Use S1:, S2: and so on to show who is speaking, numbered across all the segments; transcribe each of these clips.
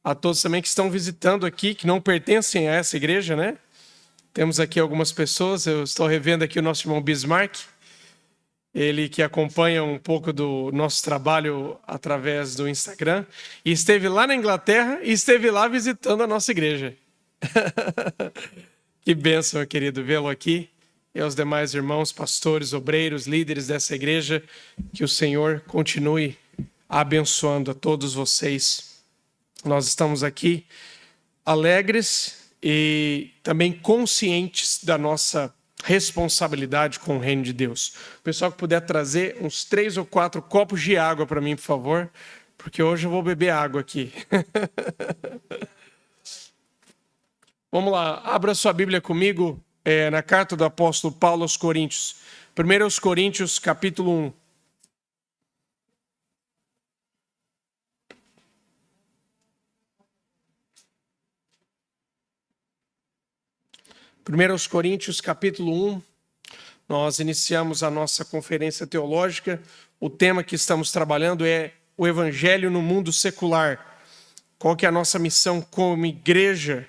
S1: A todos também que estão visitando aqui, que não pertencem a essa igreja, né? Temos aqui algumas pessoas, eu estou revendo aqui o nosso irmão Bismarck, ele que acompanha um pouco do nosso trabalho através do Instagram, e esteve lá na Inglaterra e esteve lá visitando a nossa igreja. Que bênção, meu querido, vê-lo aqui, e aos demais irmãos, pastores, obreiros, líderes dessa igreja, que o Senhor continue abençoando a todos vocês. Nós estamos aqui alegres e também conscientes da nossa responsabilidade com o reino de Deus. O pessoal que puder trazer uns 3 ou 4 copos de água para mim, por favor, porque hoje eu vou beber água aqui. Vamos lá, abra sua Bíblia comigo na carta do apóstolo Paulo aos Coríntios. 1 Coríntios, capítulo 1. 1 Coríntios, capítulo 1, nós iniciamos a nossa conferência teológica. O tema que estamos trabalhando é o Evangelho no mundo secular. Qual que é a nossa missão como igreja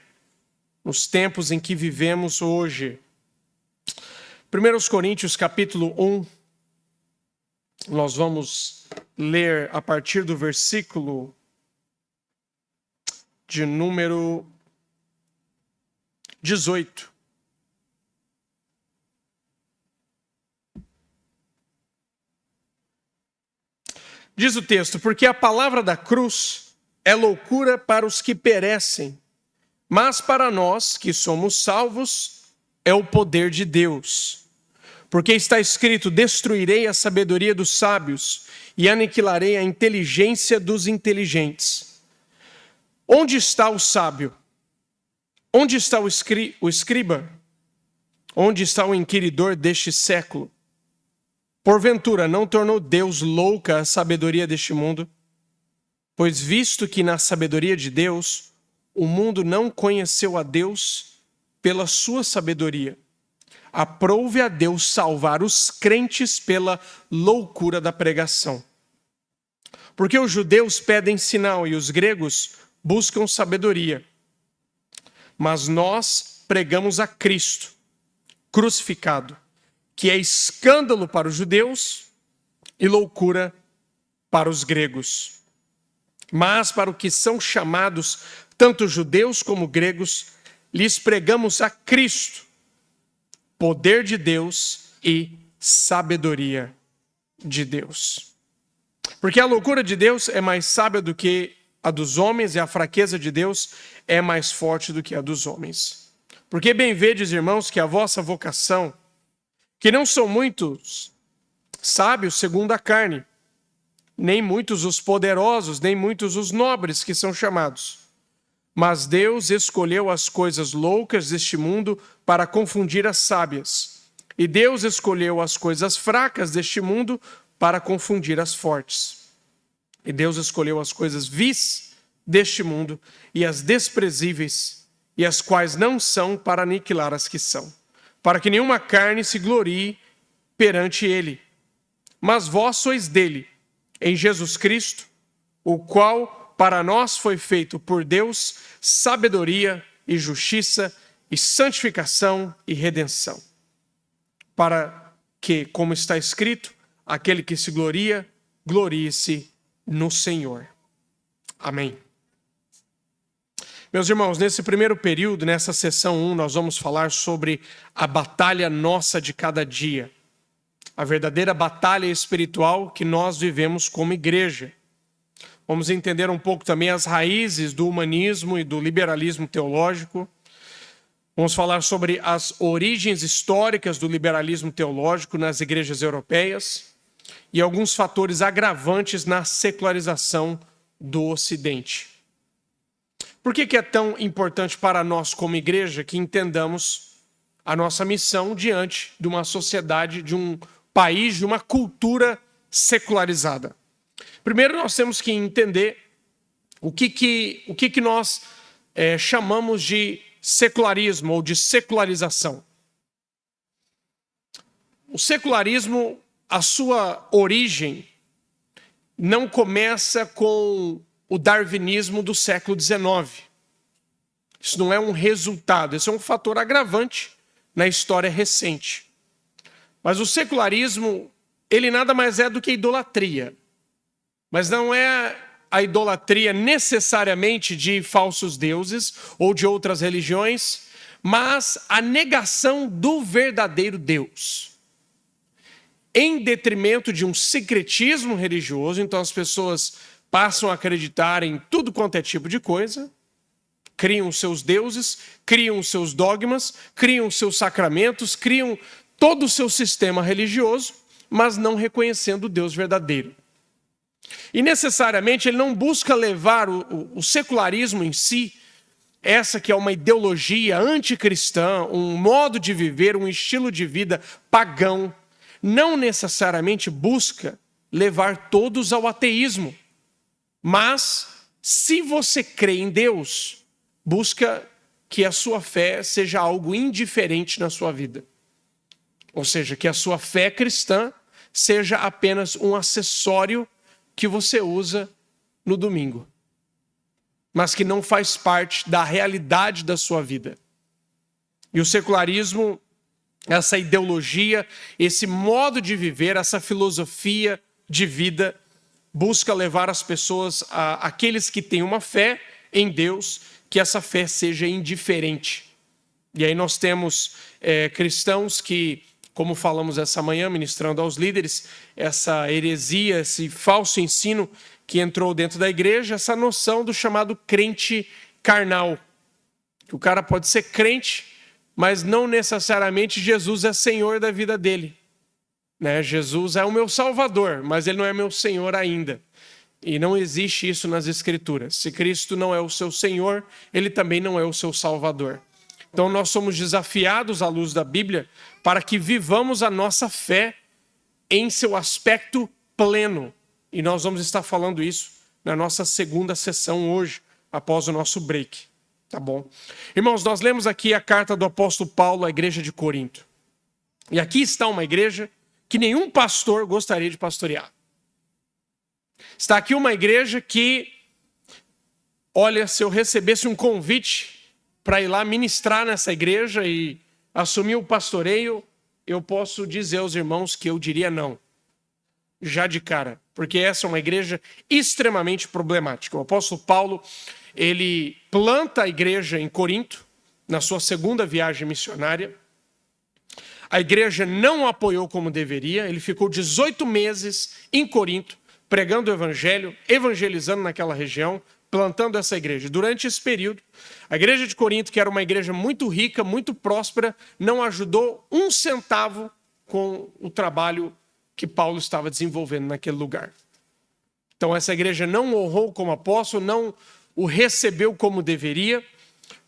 S1: nos tempos em que vivemos hoje? 1 Coríntios, capítulo 1, nós vamos ler a partir do versículo de número 18. Diz o texto: porque a palavra da cruz é loucura para os que perecem, mas para nós que somos salvos é o poder de Deus. Porque está escrito: destruirei a sabedoria dos sábios e aniquilarei a inteligência dos inteligentes. Onde está o sábio? Onde está o escriba? Onde está o inquiridor deste século? Porventura, não tornou Deus louca a sabedoria deste mundo? Pois visto que na sabedoria de Deus, o mundo não conheceu a Deus pela sua sabedoria, aprouve a Deus salvar os crentes pela loucura da pregação. Porque os judeus pedem sinal e os gregos buscam sabedoria. Mas nós pregamos a Cristo, crucificado, que é escândalo para os judeus e loucura para os gregos. Mas para os que são chamados, tanto judeus como gregos, lhes pregamos a Cristo, poder de Deus e sabedoria de Deus. Porque a loucura de Deus é mais sábia do que a dos homens e a fraqueza de Deus é mais forte do que a dos homens. Porque bem vedes, irmãos, que a vossa vocação, que não são muitos sábios segundo a carne, nem muitos os poderosos, nem muitos os nobres que são chamados. Mas Deus escolheu as coisas loucas deste mundo para confundir as sábias. E Deus escolheu as coisas fracas deste mundo para confundir as fortes. E Deus escolheu as coisas vis deste mundo e as desprezíveis, e as quais não são, para aniquilar as que são, para que nenhuma carne se glorie perante ele. Mas vós sois dele, em Jesus Cristo, o qual para nós foi feito por Deus sabedoria e justiça e santificação e redenção. Para que, como está escrito, aquele que se gloria, glorie-se no Senhor. Amém. Meus irmãos, nesse primeiro período, nessa sessão 1, nós vamos falar sobre a batalha nossa de cada dia. A verdadeira batalha espiritual que nós vivemos como igreja. Vamos entender um pouco também as raízes do humanismo e do liberalismo teológico. Vamos falar sobre as origens históricas do liberalismo teológico nas igrejas europeias e alguns fatores agravantes na secularização do Ocidente. Por que é tão importante para nós como igreja que entendamos a nossa missão diante de uma sociedade, de um país, de uma cultura secularizada? Primeiro, nós temos que entender o que nós chamamos de secularismo ou de secularização. O secularismo, a sua origem, não começa com o darwinismo do século XIX. Isso não é um resultado, isso é um fator agravante na história recente. Mas o secularismo, ele nada mais é do que idolatria. Mas não é a idolatria necessariamente de falsos deuses ou de outras religiões, mas a negação do verdadeiro Deus. Em detrimento de um secretismo religioso, então as pessoas passam a acreditar em tudo quanto é tipo de coisa, criam seus deuses, criam seus dogmas, criam seus sacramentos, criam todo o seu sistema religioso, mas não reconhecendo o Deus verdadeiro. E necessariamente ele não busca levar o secularismo em si, essa que é uma ideologia anticristã, um modo de viver, um estilo de vida pagão, não necessariamente busca levar todos ao ateísmo. Mas, se você crê em Deus, busca que a sua fé seja algo indiferente na sua vida. Ou seja, que a sua fé cristã seja apenas um acessório que você usa no domingo, mas que não faz parte da realidade da sua vida. E o secularismo, essa ideologia, esse modo de viver, essa filosofia de vida, busca levar as pessoas, aqueles que têm uma fé em Deus, que essa fé seja indiferente. E aí nós temos cristãos que, como falamos essa manhã, ministrando aos líderes, essa heresia, esse falso ensino que entrou dentro da igreja, essa noção do chamado crente carnal. Que o cara pode ser crente, mas não necessariamente Jesus é Senhor da vida dele. Né? Jesus é o meu Salvador, mas ele não é meu Senhor ainda. E não existe isso nas Escrituras. Se Cristo não é o seu Senhor, ele também não é o seu Salvador. Então nós somos desafiados à luz da Bíblia para que vivamos a nossa fé em seu aspecto pleno. E nós vamos estar falando isso na nossa segunda sessão hoje, após o nosso break. Tá bom? Irmãos, nós lemos aqui a carta do apóstolo Paulo à igreja de Corinto. E aqui está uma igreja que nenhum pastor gostaria de pastorear. Está aqui uma igreja que, olha, se eu recebesse um convite para ir lá ministrar nessa igreja e assumir o pastoreio, eu posso dizer aos irmãos que eu diria não. Já de cara. Porque essa é uma igreja extremamente problemática. O apóstolo Paulo, ele planta a igreja em Corinto, na sua segunda viagem missionária. A igreja não o apoiou como deveria. Ele ficou 18 meses em Corinto, pregando o evangelho, evangelizando naquela região, plantando essa igreja. Durante esse período, a igreja de Corinto, que era uma igreja muito rica, muito próspera, não ajudou um centavo com o trabalho que Paulo estava desenvolvendo naquele lugar. Então essa igreja não o honrou como apóstolo, não o recebeu como deveria.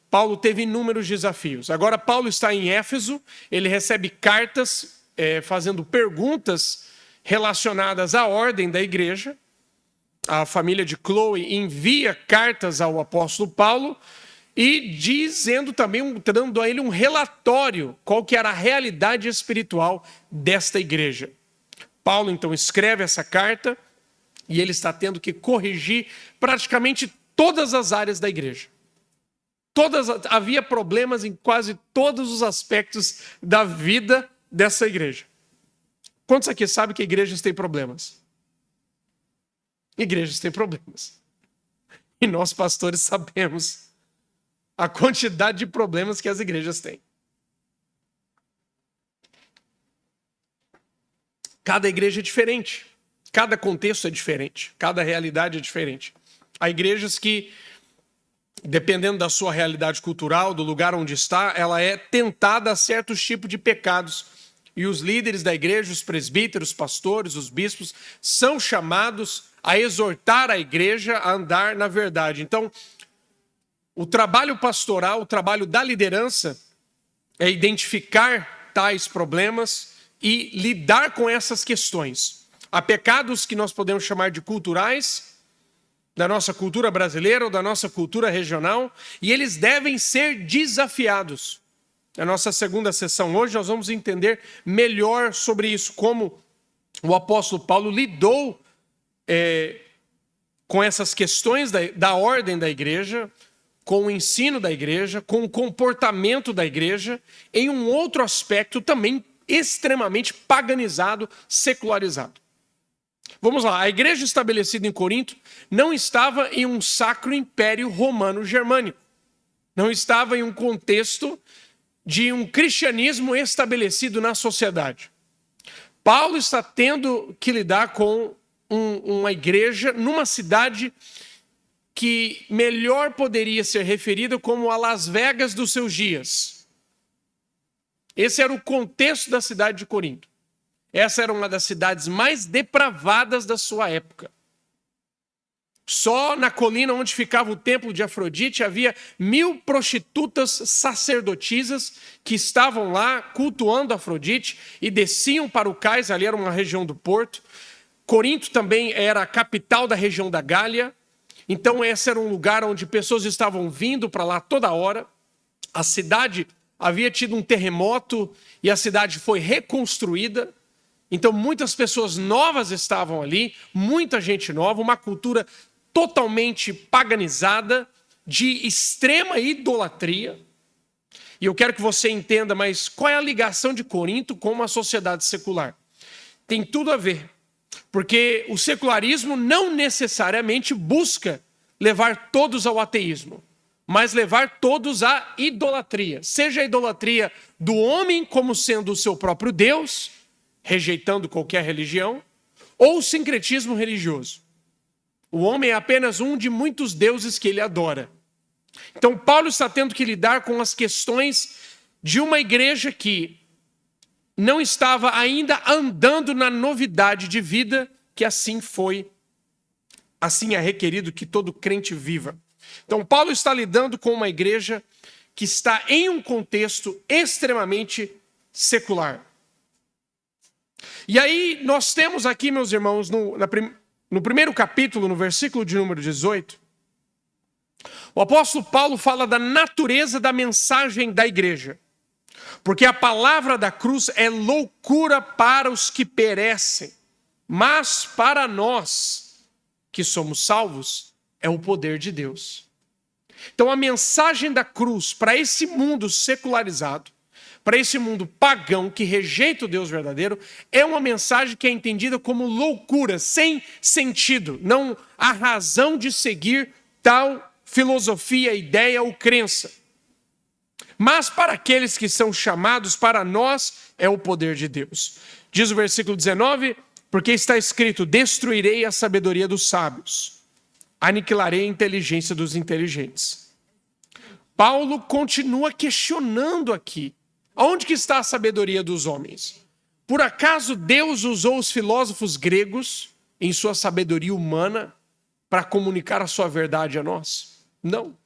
S1: Paulo teve inúmeros desafios. Agora Paulo está em Éfeso, ele recebe cartas fazendo perguntas relacionadas à ordem da igreja. A família de Chloe envia cartas ao apóstolo Paulo e dizendo também, dando a ele um relatório, qual que era a realidade espiritual desta igreja. Paulo então escreve essa carta e ele está tendo que corrigir praticamente todas as áreas da igreja. Havia problemas em quase todos os aspectos da vida dessa igreja. Quantos aqui sabem que igrejas têm problemas? Igrejas têm problemas. E nós, pastores, sabemos a quantidade de problemas que as igrejas têm. Cada igreja é diferente. Cada contexto é diferente. Cada realidade é diferente. Há igrejas que, dependendo da sua realidade cultural, do lugar onde está, ela é tentada a certos tipos de pecados. E os líderes da igreja, os presbíteros, os pastores, os bispos, são chamados a exortar a igreja a andar na verdade. Então, o trabalho pastoral, o trabalho da liderança é identificar tais problemas e lidar com essas questões. Há pecados que nós podemos chamar de culturais, da nossa cultura brasileira ou da nossa cultura regional, e eles devem ser desafiados. Na nossa segunda sessão hoje nós vamos entender melhor sobre isso, como o apóstolo Paulo lidou com essas questões da ordem da igreja, com o ensino da igreja, com o comportamento da igreja, em um outro aspecto também extremamente paganizado, secularizado. Vamos lá, a igreja estabelecida em Corinto não estava em um sacro império romano-germânico. Não estava em um contexto de um cristianismo estabelecido na sociedade. Paulo está tendo que lidar com uma igreja numa cidade que melhor poderia ser referida como a Las Vegas dos seus dias. Esse era o contexto da cidade de Corinto. Essa era uma das cidades mais depravadas da sua época. Só na colina onde ficava o templo de Afrodite havia 1000 prostitutas sacerdotisas que estavam lá cultuando Afrodite e desciam para o cais, ali era uma região do porto. Corinto também era a capital da região da Gália. Então esse era um lugar onde pessoas estavam vindo para lá toda hora. A cidade havia tido um terremoto e a cidade foi reconstruída. Então muitas pessoas novas estavam ali, muita gente nova, uma cultura totalmente paganizada, de extrema idolatria. E eu quero que você entenda, mas qual é a ligação de Corinto com uma sociedade secular? Tem tudo a ver, porque o secularismo não necessariamente busca levar todos ao ateísmo, mas levar todos à idolatria. Seja a idolatria do homem como sendo o seu próprio Deus, rejeitando qualquer religião, ou o sincretismo religioso. O homem é apenas um de muitos deuses que ele adora. Então Paulo está tendo que lidar com as questões de uma igreja que não estava ainda andando na novidade de vida que assim é requerido que todo crente viva. Então Paulo está lidando com uma igreja que está em um contexto extremamente secular. E aí nós temos aqui, meus irmãos, no primeiro capítulo, no versículo de número 18, o apóstolo Paulo fala da natureza da mensagem da igreja. Porque a palavra da cruz é loucura para os que perecem, mas para nós que somos salvos é o poder de Deus. Então a mensagem da cruz para esse mundo secularizado, para esse mundo pagão que rejeita o Deus verdadeiro, é uma mensagem que é entendida como loucura, sem sentido. Não há razão de seguir tal filosofia, ideia ou crença. Mas para aqueles que são chamados, para nós, é o poder de Deus. Diz o versículo 19, porque está escrito, destruirei a sabedoria dos sábios, aniquilarei a inteligência dos inteligentes. Paulo continua questionando aqui. Onde que está a sabedoria dos homens? Por acaso Deus usou os filósofos gregos em sua sabedoria humana para comunicar a sua verdade a nós? Não.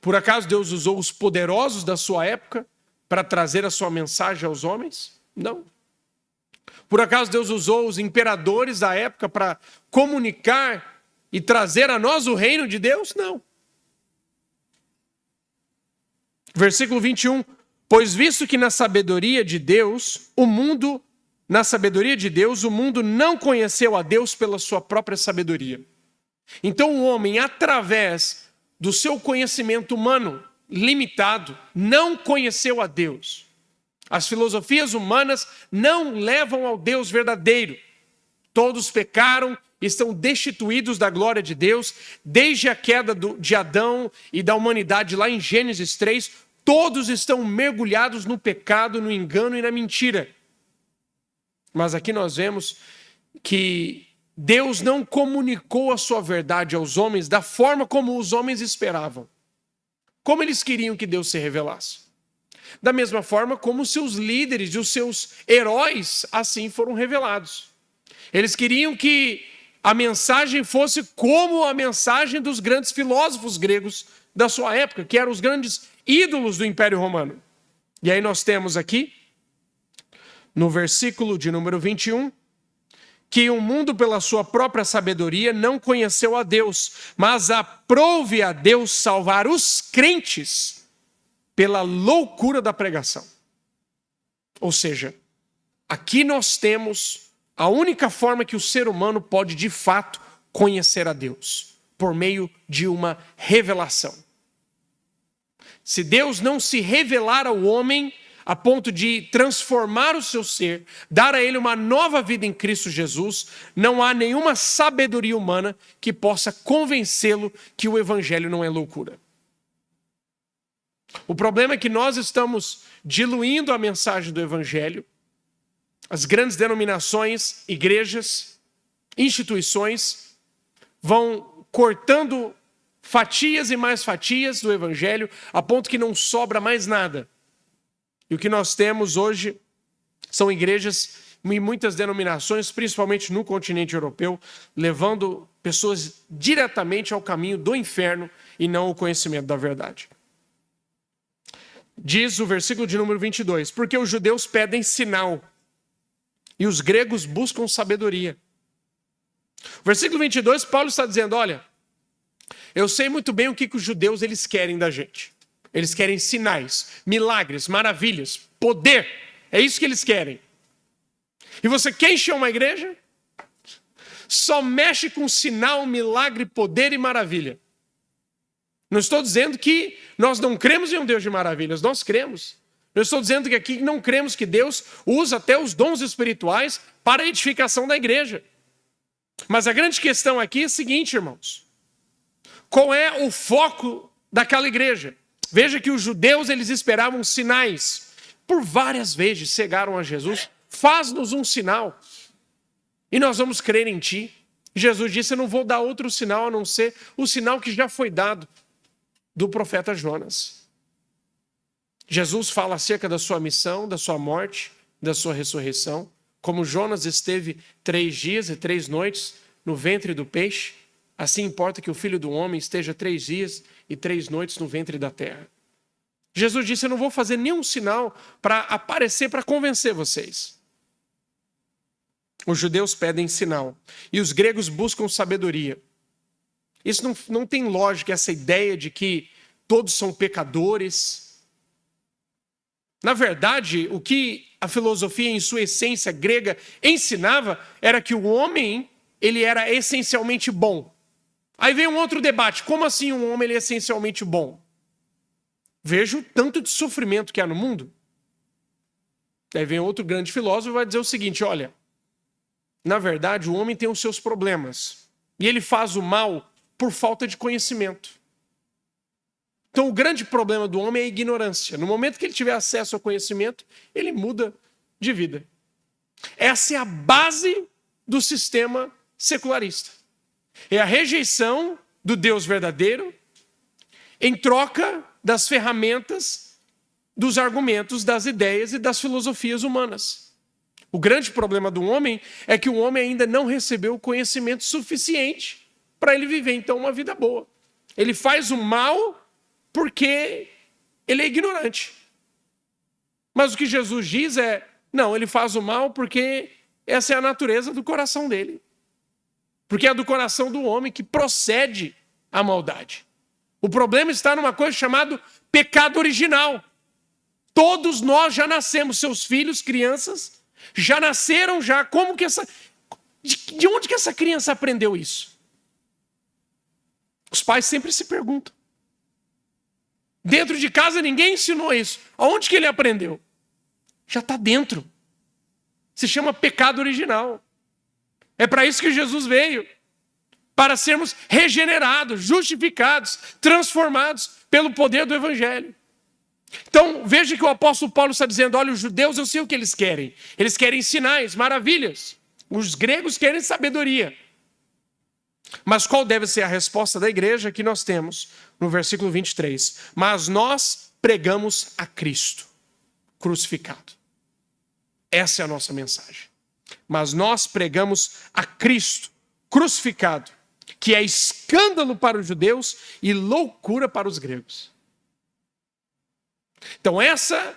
S1: Por acaso Deus usou os poderosos da sua época para trazer a sua mensagem aos homens? Não. Por acaso Deus usou os imperadores da época para comunicar e trazer a nós o reino de Deus? Não. Versículo 21. Pois visto que na sabedoria de Deus, o mundo não conheceu a Deus pela sua própria sabedoria. Então o homem, através do seu conhecimento humano limitado, não conheceu a Deus. As filosofias humanas não levam ao Deus verdadeiro. Todos pecaram, estão destituídos da glória de Deus, desde a queda de Adão e da humanidade lá em Gênesis 3, todos estão mergulhados no pecado, no engano e na mentira. Mas aqui nós vemos que Deus não comunicou a sua verdade aos homens da forma como os homens esperavam. Como eles queriam que Deus se revelasse. Da mesma forma como os seus líderes e os seus heróis assim foram revelados. Eles queriam que a mensagem fosse como a mensagem dos grandes filósofos gregos da sua época, que eram os grandes ídolos do Império Romano. E aí nós temos aqui, no versículo de número 21, que o mundo pela sua própria sabedoria não conheceu a Deus, mas aprove a Deus salvar os crentes pela loucura da pregação. Ou seja, aqui nós temos a única forma que o ser humano pode de fato conhecer a Deus por meio de uma revelação. Se Deus não se revelar ao homem a ponto de transformar o seu ser, dar a ele uma nova vida em Cristo Jesus, não há nenhuma sabedoria humana que possa convencê-lo que o evangelho não é loucura. O problema é que nós estamos diluindo a mensagem do evangelho. As grandes denominações, igrejas, instituições vão cortando fatias e mais fatias do evangelho a ponto que não sobra mais nada. E o que nós temos hoje são igrejas e muitas denominações, principalmente no continente europeu, levando pessoas diretamente ao caminho do inferno e não ao conhecimento da verdade. Diz o versículo de número 22, porque os judeus pedem sinal e os gregos buscam sabedoria. Versículo 22, Paulo está dizendo, olha, eu sei muito bem o que os judeus eles querem da gente. Eles querem sinais, milagres, maravilhas, poder. É isso que eles querem. E você quer encher uma igreja? Só mexe com sinal, milagre, poder e maravilha. Não estou dizendo que nós não cremos em um Deus de maravilhas, nós cremos. Eu estou dizendo que aqui não cremos que Deus usa até os dons espirituais para a edificação da igreja. Mas a grande questão aqui é a seguinte, irmãos. Qual é o foco daquela igreja? Veja que os judeus eles esperavam sinais. Por várias vezes chegaram a Jesus, faz-nos um sinal e nós vamos crer em ti. Jesus disse, eu não vou dar outro sinal a não ser o sinal que já foi dado do profeta Jonas. Jesus fala acerca da sua missão, da sua morte, da sua ressurreição. Como Jonas esteve 3 dias e 3 noites no ventre do peixe, assim importa que o Filho do Homem esteja 3 dias e 3 noites no ventre da terra. Jesus disse, eu não vou fazer nenhum sinal para aparecer, para convencer vocês. Os judeus pedem sinal e os gregos buscam sabedoria. Isso não tem lógica, essa ideia de que todos são pecadores. Na verdade, o que a filosofia em sua essência grega ensinava era que o homem ele era essencialmente bom. Aí vem um outro debate, como assim um homem ele é essencialmente bom? Veja o tanto de sofrimento que há no mundo. Aí vem outro grande filósofo e vai dizer o seguinte, olha, na verdade o homem tem os seus problemas e ele faz o mal por falta de conhecimento. Então o grande problema do homem é a ignorância. No momento que ele tiver acesso ao conhecimento, ele muda de vida. Essa é a base do sistema secularista. É a rejeição do Deus verdadeiro em troca das ferramentas, dos argumentos, das ideias e das filosofias humanas. O grande problema do homem é que o homem ainda não recebeu o conhecimento suficiente para ele viver, então, uma vida boa. Ele faz o mal porque ele é ignorante. Mas o que Jesus diz é, não, ele faz o mal porque essa é a natureza do coração dele. Porque é do coração do homem que procede a maldade. O problema está numa coisa chamada pecado original. Todos nós já nascemos, seus filhos, crianças, já nasceram já. Como que de onde que essa criança aprendeu isso? Os pais sempre se perguntam. Dentro de casa ninguém ensinou isso. Aonde que ele aprendeu? Já está dentro. Se chama pecado original. É para isso que Jesus veio. Para sermos regenerados, justificados, transformados pelo poder do Evangelho. Então, veja que o apóstolo Paulo está dizendo, olha, os judeus, eu sei o que eles querem. Eles querem sinais, maravilhas. Os gregos querem sabedoria. Mas qual deve ser a resposta da igreja que nós temos no versículo 23? Mas nós pregamos a Cristo crucificado. Essa é a nossa mensagem. Mas nós pregamos a Cristo crucificado, que é escândalo para os judeus e loucura para os gregos. Então essa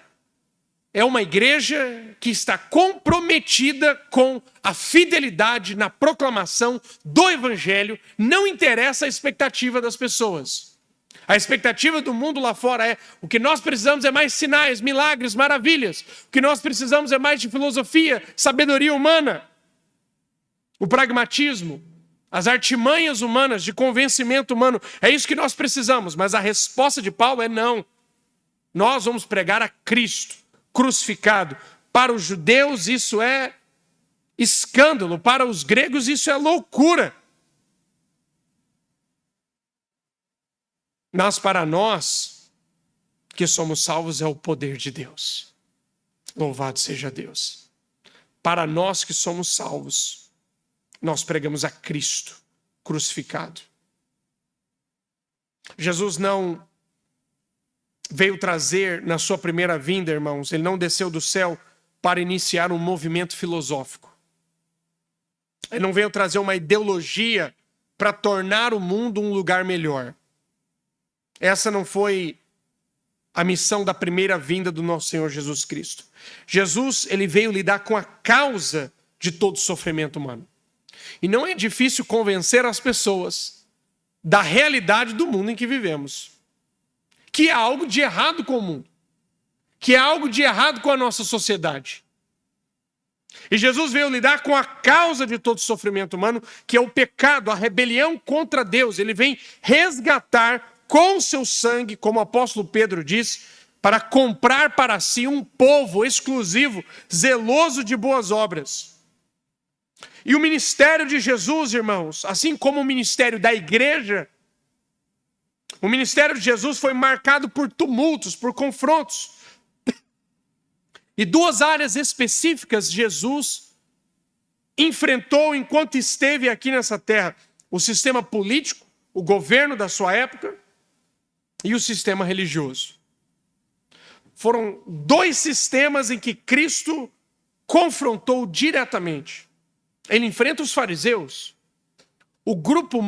S1: é uma igreja que está comprometida com a fidelidade na proclamação do Evangelho. Não interessa a expectativa das pessoas. A expectativa do mundo lá fora é, o que nós precisamos é mais sinais, milagres, maravilhas. O que nós precisamos é mais de filosofia, sabedoria humana. O pragmatismo. as artimanhas humanas de convencimento humano. É isso que nós precisamos. Mas a resposta de Paulo é não. Nós vamos pregar a Cristo crucificado. Para os judeus isso é escândalo. Para os gregos isso é loucura. Mas para nós que somos salvos é o poder de Deus. Louvado seja Deus. Para nós que somos salvos, nós pregamos a Cristo crucificado. Jesus não veio trazer na sua primeira vinda, irmãos, ele não desceu do céu para iniciar um movimento filosófico. Ele não veio trazer uma ideologia para tornar o mundo um lugar melhor. Essa não foi a missão da primeira vinda do nosso Senhor Jesus Cristo. Jesus, ele veio lidar com a causa de todo sofrimento humano. E não é difícil convencer as pessoas da realidade do mundo em que vivemos. Que há algo de errado com o mundo. Que há algo de errado com a nossa sociedade. E Jesus veio lidar com a causa de todo sofrimento humano, que é o pecado, a rebelião contra Deus. Ele vem resgatar com seu sangue, como o apóstolo Pedro diz, para comprar para si um povo exclusivo, zeloso de boas obras. E o ministério de Jesus, irmãos, assim como o ministério da igreja, o ministério de Jesus foi marcado por tumultos, por confrontos. E duas áreas específicas Jesus enfrentou enquanto esteve aqui nessa terra: o sistema político, o governo da sua época, e o sistema religioso. Foram dois sistemas em que Cristo confrontou diretamente. Ele enfrenta os fariseus, o grupo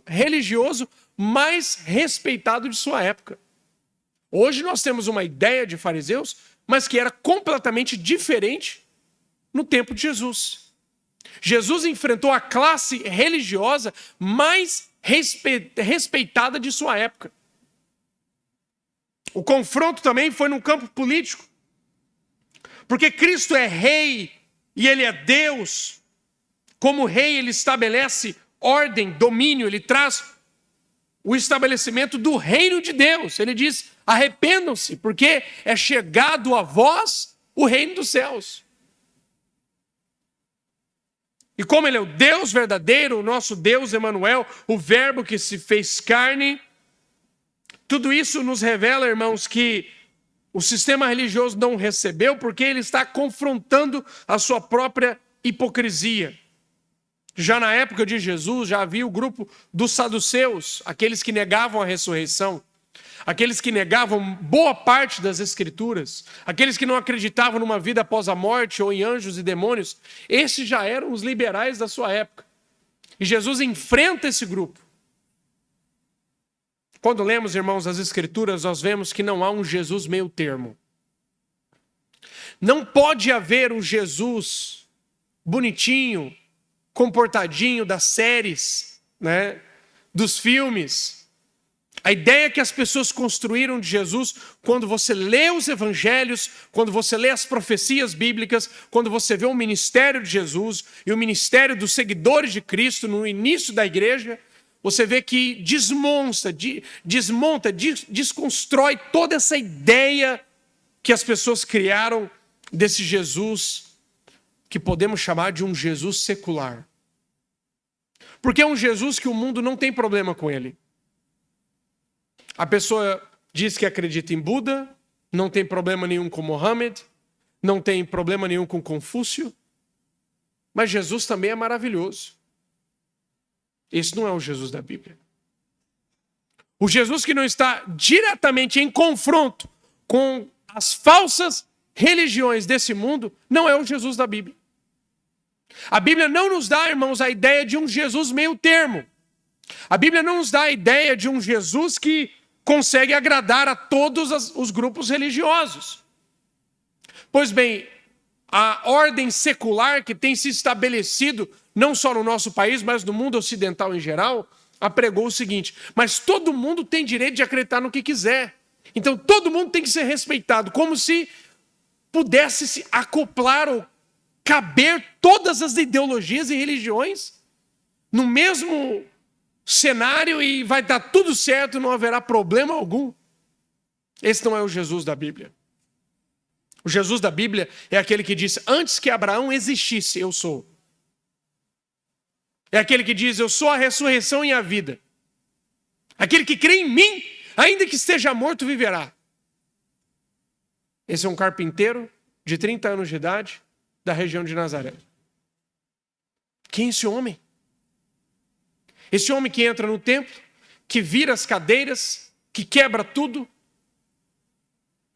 S1: religioso mais respeitado de sua época. Hoje nós temos uma ideia de fariseus, mas que era completamente diferente no tempo de Jesus. Jesus enfrentou a classe religiosa mais respeitada de sua época. O confronto também foi no campo político. Porque Cristo é rei e ele é Deus. Como rei, ele estabelece ordem, domínio, ele traz o estabelecimento do reino de Deus. Ele diz: arrependam-se, porque é chegado a vós o reino dos céus. E como ele é o Deus verdadeiro, o nosso Deus Emanuel, o verbo que se fez carne, tudo isso nos revela, irmãos, que o sistema religioso não recebeu porque ele está confrontando a sua própria hipocrisia. Já na época de Jesus, já havia o grupo dos saduceus, aqueles que negavam a ressurreição, aqueles que negavam boa parte das escrituras, aqueles que não acreditavam numa vida após a morte ou em anjos e demônios. Esses já eram os liberais da sua época. E Jesus enfrenta esse grupo. Quando lemos, irmãos, as escrituras, nós vemos que não há um Jesus meio termo. Não pode haver um Jesus bonitinho, comportadinho das séries, né, dos filmes. A ideia que as pessoas construíram de Jesus, quando você lê os evangelhos, quando você lê as profecias bíblicas, quando você vê o ministério de Jesus e o ministério dos seguidores de Cristo no início da igreja, você vê que desconstrói toda essa ideia que as pessoas criaram desse Jesus que podemos chamar de um Jesus secular. Porque é um Jesus que o mundo não tem problema com ele. A pessoa diz que acredita em Buda, não tem problema nenhum com Mohammed, não tem problema nenhum com Confúcio, mas Jesus também é maravilhoso. Esse não é o Jesus da Bíblia. O Jesus que não está diretamente em confronto com as falsas religiões desse mundo não é o Jesus da Bíblia. A Bíblia não nos dá, irmãos, a ideia de um Jesus meio termo. A Bíblia não nos dá a ideia de um Jesus que consegue agradar a todos os grupos religiosos. Pois bem, a ordem secular que tem se estabelecido, não só no nosso país, mas no mundo ocidental em geral, apregou o seguinte: mas todo mundo tem direito de acreditar no que quiser. Então todo mundo tem que ser respeitado, como se pudesse se acoplar ou caber todas as ideologias e religiões no mesmo cenário e vai dar tudo certo, não haverá problema algum. Esse não é o Jesus da Bíblia. O Jesus da Bíblia é aquele que diz, antes que Abraão existisse, eu sou. É aquele que diz, eu sou a ressurreição e a vida. Aquele que crê em mim, ainda que esteja morto, viverá. Esse é um carpinteiro de 30 anos de idade, da região de Nazaré. Quem é esse homem? Esse homem que entra no templo, que vira as cadeiras, que quebra tudo,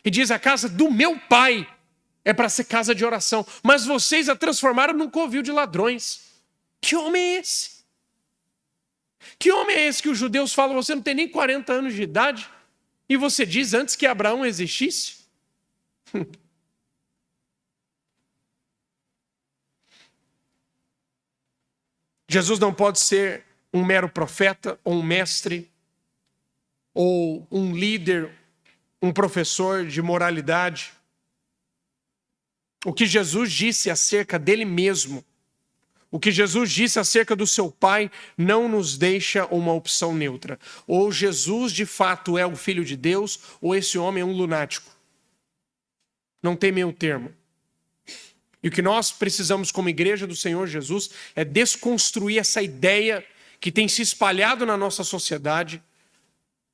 S1: e diz, a casa do meu pai é para ser casa de oração, mas vocês a transformaram num covil de ladrões. Que homem é esse? Que homem é esse que os judeus falam, você não tem nem 40 anos de idade, e você diz antes que Abraão existisse? Jesus não pode ser um mero profeta, ou um mestre, ou um líder, um professor de moralidade. O que Jesus disse acerca dele mesmo, o que Jesus disse acerca do seu Pai, não nos deixa uma opção neutra. Ou Jesus de fato é o Filho de Deus, ou esse homem é um lunático. Não tem meio termo. E o que nós precisamos como igreja do Senhor Jesus é desconstruir essa ideia que tem se espalhado na nossa sociedade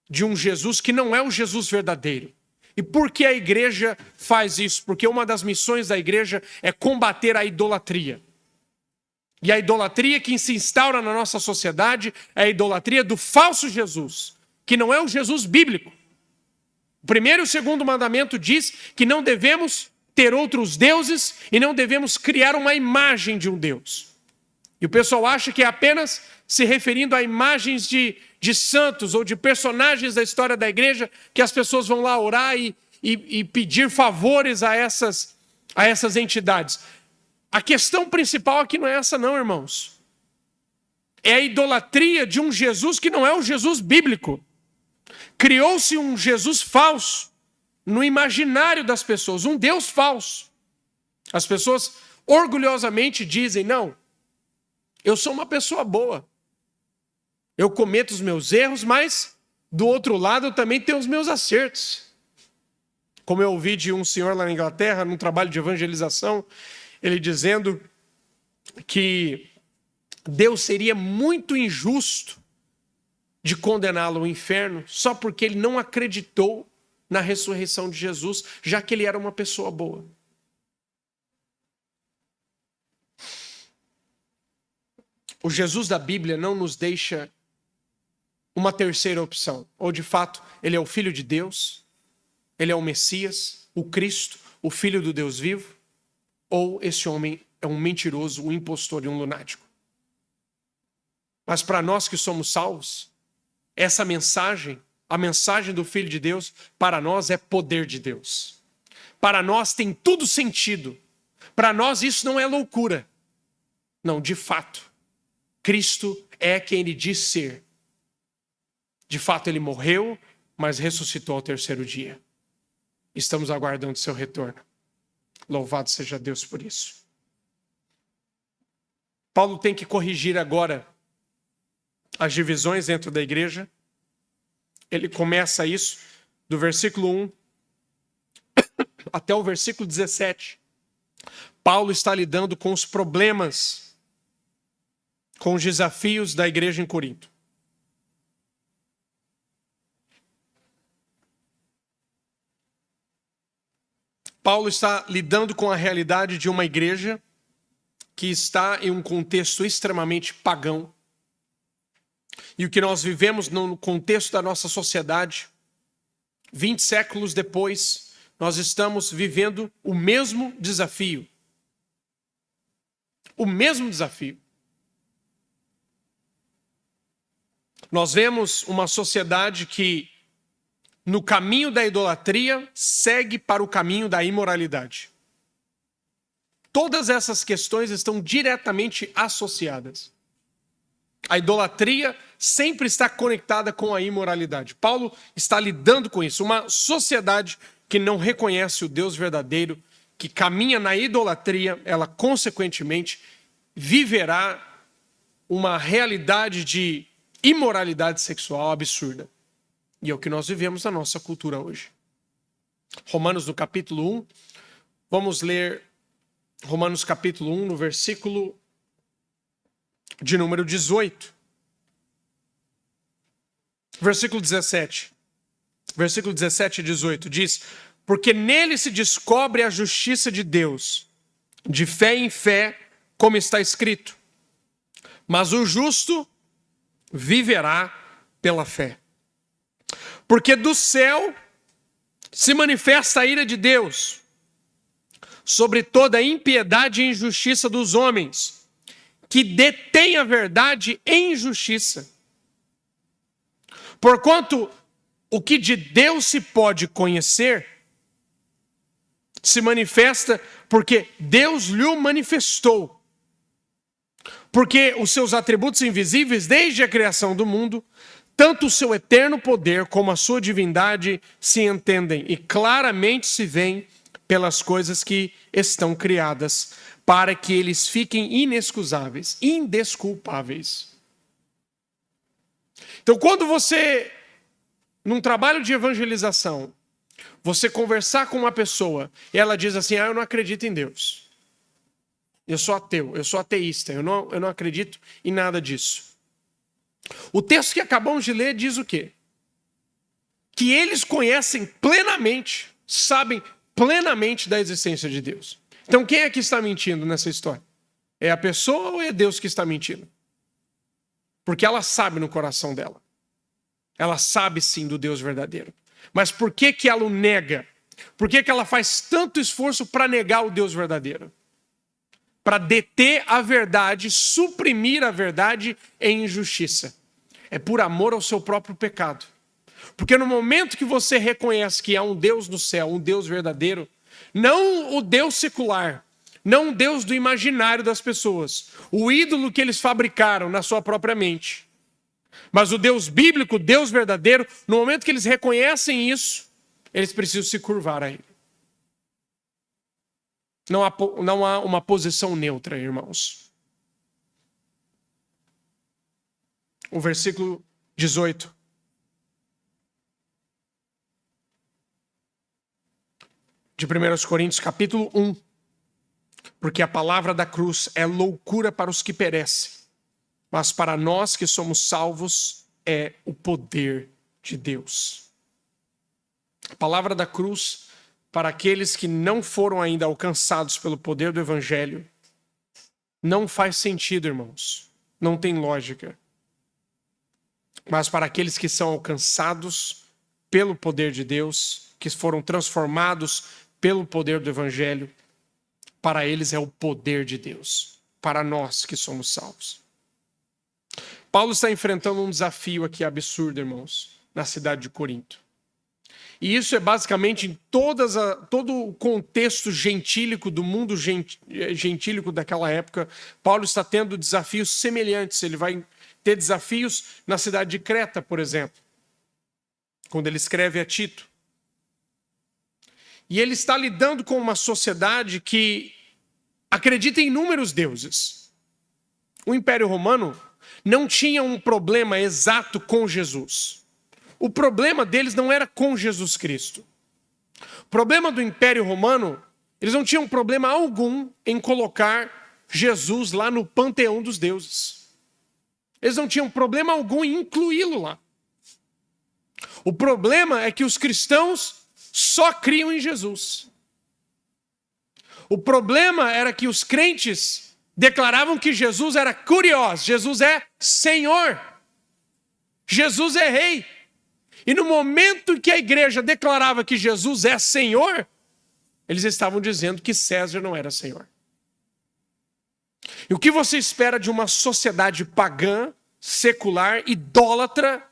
S1: de um Jesus que não é o Jesus verdadeiro. E por que a igreja faz isso? Porque uma das missões da igreja é combater a idolatria. E a idolatria que se instaura na nossa sociedade é a idolatria do falso Jesus, que não é o Jesus bíblico. O primeiro e o segundo mandamento diz que não devemos ter outros deuses e não devemos criar uma imagem de um Deus. E o pessoal acha que é apenas se referindo a imagens de santos ou de personagens da história da igreja que as pessoas vão lá orar e pedir favores a essas entidades. A questão principal aqui não é essa não, irmãos. É a idolatria de um Jesus que não é o Jesus bíblico. Criou-se um Jesus falso no imaginário das pessoas, um Deus falso. As pessoas orgulhosamente dizem, não, eu sou uma pessoa boa. Eu cometo os meus erros, mas do outro lado eu também tenho os meus acertos. Como eu ouvi de um senhor lá na Inglaterra, num trabalho de evangelização, ele dizendo que Deus seria muito injusto de condená-lo ao inferno só porque ele não acreditou na ressurreição de Jesus, já que ele era uma pessoa boa. O Jesus da Bíblia não nos deixa uma terceira opção. Ou de fato, ele é o Filho de Deus, ele é o Messias, o Cristo, o Filho do Deus vivo, ou esse homem é um mentiroso, um impostor e um lunático. Mas para nós que somos salvos, essa mensagem, a mensagem do Filho de Deus, para nós é poder de Deus. Para nós tem tudo sentido. Para nós isso não é loucura. Não, de fato, Cristo é quem ele diz ser. De fato, ele morreu, mas ressuscitou ao terceiro dia. Estamos aguardando seu retorno. Louvado seja Deus por isso. Paulo tem que corrigir agora as divisões dentro da igreja. Ele começa isso do versículo 1 até o versículo 17. Paulo está lidando com os problemas, com os desafios da igreja em Corinto. Paulo está lidando com a realidade de uma igreja que está em um contexto extremamente pagão. E o que nós vivemos no contexto da nossa sociedade, 20 séculos depois, nós estamos vivendo o mesmo desafio. O mesmo desafio. Nós vemos uma sociedade que, no caminho da idolatria, segue para o caminho da imoralidade. Todas essas questões estão diretamente associadas. A idolatria sempre está conectada com a imoralidade. Paulo está lidando com isso. Uma sociedade que não reconhece o Deus verdadeiro, que caminha na idolatria, ela consequentemente viverá uma realidade de imoralidade sexual absurda. E é o que nós vivemos na nossa cultura hoje. Romanos no capítulo 1, vamos ler Romanos capítulo 1 no versículo de número 18. Versículo 17. Versículo 17 e 18 diz: porque nele se descobre a justiça de Deus, de fé em fé, como está escrito. Mas o justo viverá pela fé. Porque do céu se manifesta a ira de Deus sobre toda a impiedade e injustiça dos homens, que detêm a verdade em injustiça. Porquanto o que de Deus se pode conhecer se manifesta porque Deus lhe manifestou. Porque os seus atributos invisíveis desde a criação do mundo, tanto o seu eterno poder como a sua divindade se entendem e claramente se veem pelas coisas que estão criadas, para que eles fiquem inexcusáveis, indesculpáveis. Então, quando você, num trabalho de evangelização, você conversar com uma pessoa e ela diz assim: eu não acredito em Deus. Eu sou ateu, eu sou ateísta, eu não acredito em nada disso. O texto que acabamos de ler diz o quê? Que eles conhecem plenamente, sabem plenamente da existência de Deus. Então quem é que está mentindo nessa história? É a pessoa ou é Deus que está mentindo? Porque ela sabe no coração dela. Ela sabe sim do Deus verdadeiro. Mas por que ela o nega? Por que ela faz tanto esforço para negar o Deus verdadeiro? Para deter a verdade, suprimir a verdade em injustiça. É por amor ao seu próprio pecado. Porque no momento que você reconhece que há um Deus no céu, um Deus verdadeiro, não o Deus secular, não o Deus do imaginário das pessoas, o ídolo que eles fabricaram na sua própria mente, mas o Deus bíblico, o Deus verdadeiro, no momento que eles reconhecem isso, eles precisam se curvar a ele. Não há uma posição neutra, irmãos. O versículo 18. De 1 Coríntios, capítulo 1. Porque a palavra da cruz é loucura para os que perecem, mas para nós que somos salvos é o poder de Deus. A palavra da cruz, para aqueles que não foram ainda alcançados pelo poder do Evangelho, não faz sentido, irmãos. Não tem lógica. Mas para aqueles que são alcançados pelo poder de Deus, que foram transformados pelo poder do Evangelho, para eles é o poder de Deus. Para nós que somos salvos. Paulo está enfrentando um desafio aqui absurdo, irmãos, na cidade de Corinto. E isso é basicamente em todo o contexto gentílico, do mundo gentílico daquela época. Paulo está tendo desafios semelhantes. Ele vai ter desafios na cidade de Creta, por exemplo, quando ele escreve a Tito. E ele está lidando com uma sociedade que acredita em inúmeros deuses. O Império Romano não tinha um problema exato com Jesus. O problema deles não era com Jesus Cristo. O problema do Império Romano, eles não tinham problema algum em colocar Jesus lá no panteão dos deuses. Eles não tinham problema algum em incluí-lo lá. O problema é que os cristãos só criam em Jesus. O problema era que os crentes declaravam que Jesus era kurios, Jesus é Senhor, Jesus é Rei. E no momento que a igreja declarava que Jesus é Senhor, eles estavam dizendo que César não era Senhor. E o que você espera de uma sociedade pagã, secular, idólatra,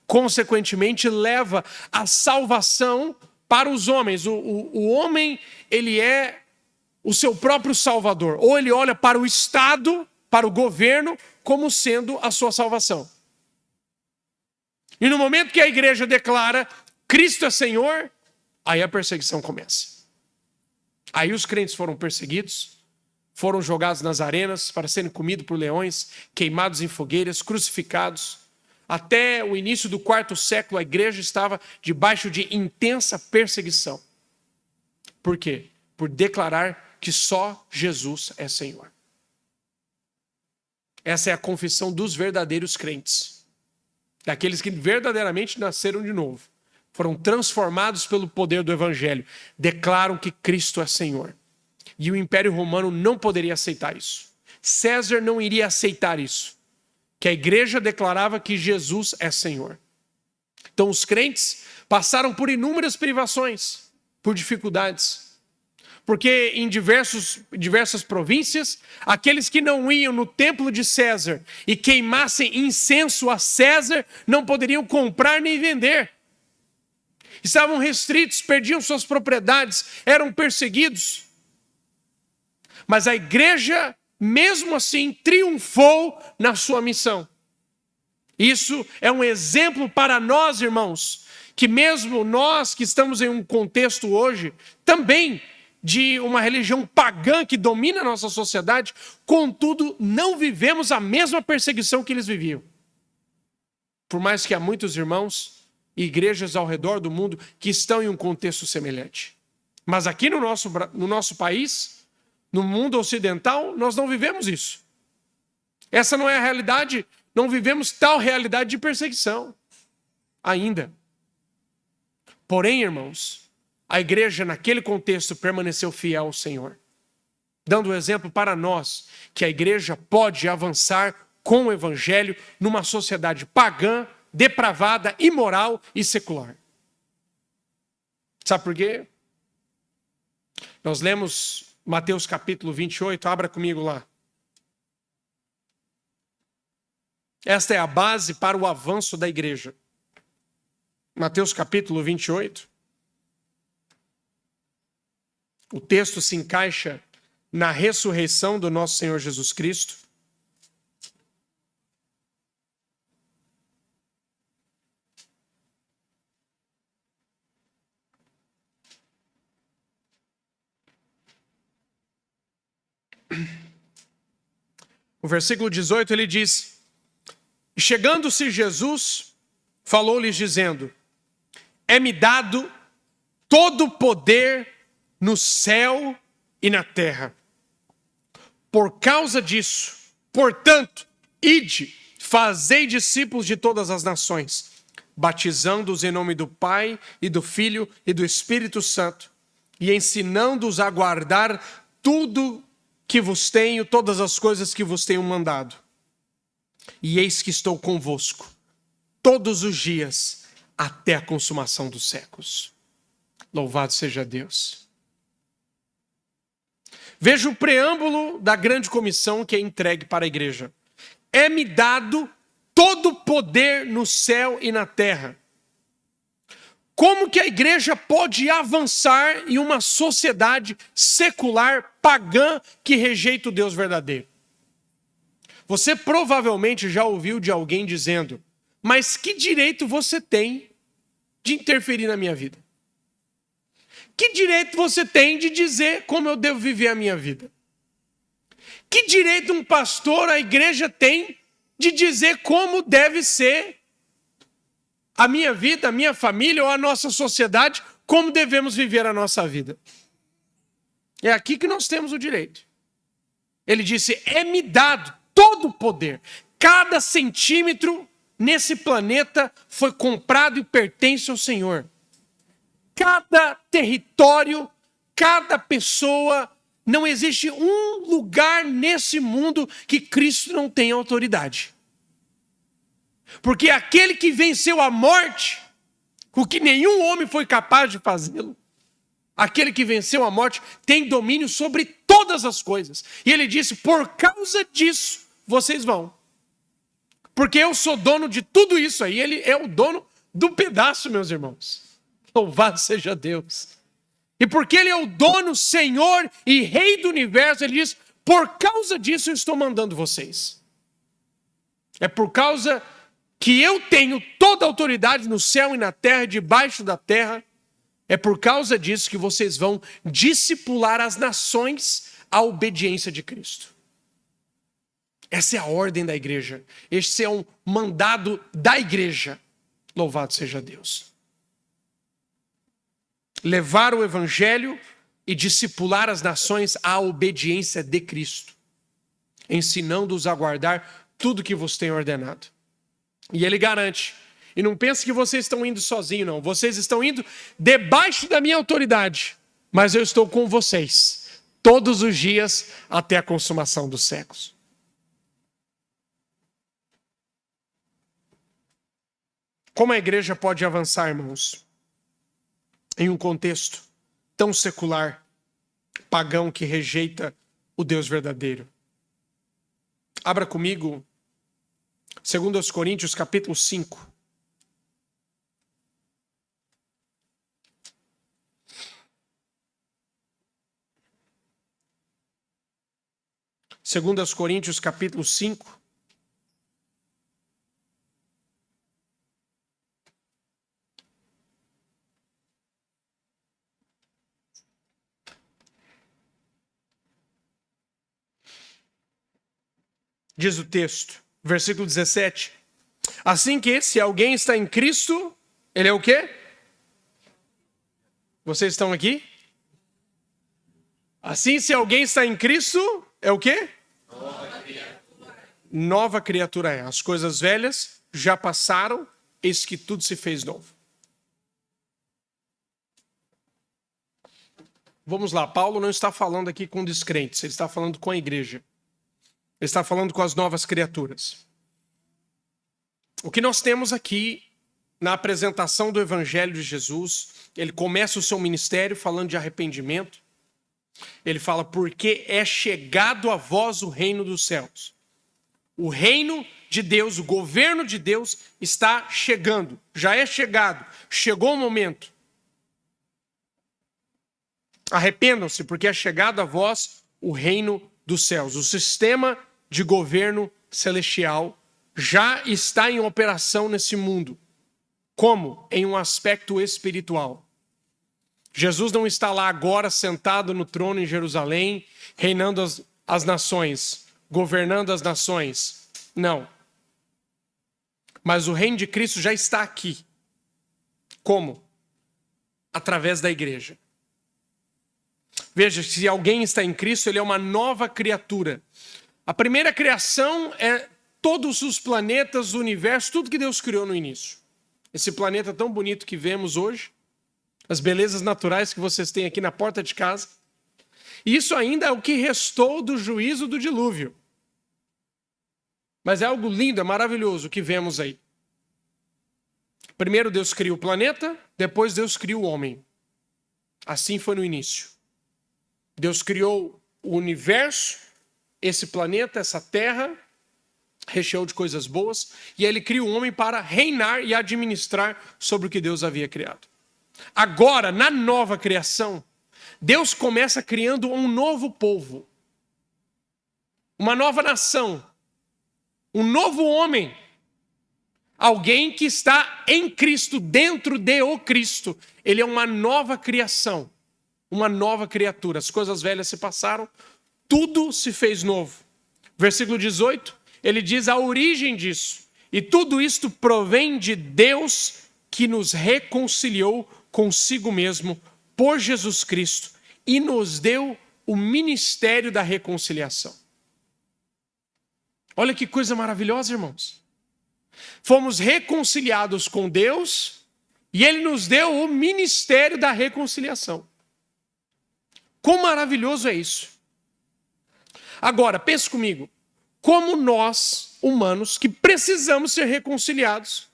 S1: consequentemente leva a salvação para os homens. O homem, ele é o seu próprio salvador. Ou ele olha para o Estado, para o governo, como sendo a sua salvação. E no momento que a igreja declara Cristo é Senhor, aí a perseguição começa. Aí os crentes foram perseguidos, foram jogados nas arenas para serem comidos por leões, queimados em fogueiras, crucificados. Até o início do quarto século, a igreja estava debaixo de intensa perseguição. Por quê? Por declarar que só Jesus é Senhor. Essa é a confissão dos verdadeiros crentes. Daqueles que verdadeiramente nasceram de novo. Foram transformados pelo poder do Evangelho. Declaram que Cristo é Senhor. E o Império Romano não poderia aceitar isso. César não iria aceitar isso. Que a igreja declarava que Jesus é Senhor. Então os crentes passaram por inúmeras privações, por dificuldades. Porque em diversas províncias, aqueles que não iam no templo de César e queimassem incenso a César, não poderiam comprar nem vender. Estavam restritos, perdiam suas propriedades, eram perseguidos. Mas a igreja, mesmo assim, triunfou na sua missão. Isso é um exemplo para nós, irmãos, que mesmo nós que estamos em um contexto hoje, também de uma religião pagã que domina a nossa sociedade, contudo, não vivemos a mesma perseguição que eles viviam. Por mais que há muitos irmãos e igrejas ao redor do mundo que estão em um contexto semelhante. Mas aqui no nosso país, no mundo ocidental, nós não vivemos isso. Essa não é a realidade, não vivemos tal realidade de perseguição ainda. Porém, irmãos, a igreja naquele contexto permaneceu fiel ao Senhor, dando o exemplo para nós que a igreja pode avançar com o evangelho numa sociedade pagã, depravada, imoral e secular. Sabe por quê? Nós lemos Mateus capítulo 28, abra comigo lá. Esta é a base para o avanço da igreja. Mateus capítulo 28. O texto se encaixa na ressurreição do nosso Senhor Jesus Cristo. O versículo 18 ele diz: chegando-se Jesus, falou-lhes dizendo: é-me dado todo o poder no céu e na terra. Por causa disso, portanto, ide, fazei discípulos de todas as nações, batizando-os em nome do Pai e do Filho e do Espírito Santo, e ensinando-os a guardar tudo que vos tenho, todas as coisas que vos tenho mandado. E eis que estou convosco todos os dias até a consumação dos séculos. Louvado seja Deus. Veja o preâmbulo da grande comissão que é entregue para a igreja. É-me dado todo o poder no céu e na terra. Como que a igreja pode avançar em uma sociedade secular, pagã, que rejeita o Deus verdadeiro? Você provavelmente já ouviu de alguém dizendo: mas que direito você tem de interferir na minha vida? Que direito você tem de dizer como eu devo viver a minha vida? Que direito um pastor, a igreja tem de dizer como deve ser a minha vida, a minha família ou a nossa sociedade, como devemos viver a nossa vida? É aqui que nós temos o direito. Ele disse: é-me dado todo o poder. Cada centímetro nesse planeta foi comprado e pertence ao Senhor. Cada território, cada pessoa, não existe um lugar nesse mundo que Cristo não tenha autoridade. Porque aquele que venceu a morte, o que nenhum homem foi capaz de fazê-lo, aquele que venceu a morte tem domínio sobre todas as coisas. E ele disse: por causa disso, vocês vão. Porque eu sou dono de tudo isso aí. Ele é o dono do pedaço, meus irmãos. Louvado seja Deus. E porque ele é o dono, Senhor e Rei do universo, ele diz: por causa disso eu estou mandando vocês. É por causa que eu tenho toda a autoridade no céu e na terra, debaixo da terra. É por causa disso que vocês vão discipular as nações à obediência de Cristo. Essa é a ordem da igreja. Este é um mandado da igreja. Louvado seja Deus. Levar o evangelho e discipular as nações à obediência de Cristo, ensinando-os a guardar tudo que vos tem ordenado. E ele garante. E não pense que vocês estão indo sozinhos, não. Vocês estão indo debaixo da minha autoridade. Mas eu estou com vocês todos os dias até a consumação dos séculos. Como a igreja pode avançar, irmãos, em um contexto tão secular, pagão, que rejeita o Deus verdadeiro? Abra comigo 2 Coríntios capítulo 5. Segundo aos Coríntios capítulo 5. Diz o texto, versículo 17. Assim que, se alguém está em Cristo, ele é o quê? Vocês estão aqui? Assim, se alguém está em Cristo, é o quê? Nova criatura é. As coisas velhas já passaram, eis que tudo se fez novo. Vamos lá, Paulo não está falando aqui com descrentes, ele está falando com a igreja. Ele está falando com as novas criaturas. O que nós temos aqui na apresentação do Evangelho de Jesus, ele começa o seu ministério falando de arrependimento. Ele fala, porque é chegado a vós o reino dos céus. O reino de Deus, o governo de Deus está chegando. Já é chegado. Chegou o momento. Arrependam-se, porque é chegado a vós o reino dos céus. O sistema de governo celestial já está em operação nesse mundo. Como? Em um aspecto espiritual. Jesus não está lá agora sentado no trono em Jerusalém, reinando as nações, governando as nações. Não. Mas o reino de Cristo já está aqui. Como? Através da igreja. Veja, se alguém está em Cristo, ele é uma nova criatura. A primeira criação é todos os planetas, o universo, tudo que Deus criou no início. Esse planeta tão bonito que vemos hoje, as belezas naturais que vocês têm aqui na porta de casa. E isso ainda é o que restou do juízo do dilúvio. Mas é algo lindo, é maravilhoso o que vemos aí. Primeiro Deus cria o planeta, depois Deus cria o homem. Assim foi no início. Deus criou o universo, esse planeta, essa terra, recheou de coisas boas, e ele cria o homem para reinar e administrar sobre o que Deus havia criado. Agora, na nova criação, Deus começa criando um novo povo, uma nova nação, um novo homem, alguém que está em Cristo, dentro de o Cristo. Ele é uma nova criação, uma nova criatura. As coisas velhas se passaram, tudo se fez novo. Versículo 18, ele diz a origem disso. E tudo isto provém de Deus, que nos reconciliou consigo mesmo por Jesus Cristo e nos deu o ministério da reconciliação. Olha que coisa maravilhosa, irmãos. Fomos reconciliados com Deus e ele nos deu o ministério da reconciliação. Quão maravilhoso é isso? Agora, pense comigo. Como nós, humanos, que precisamos ser reconciliados,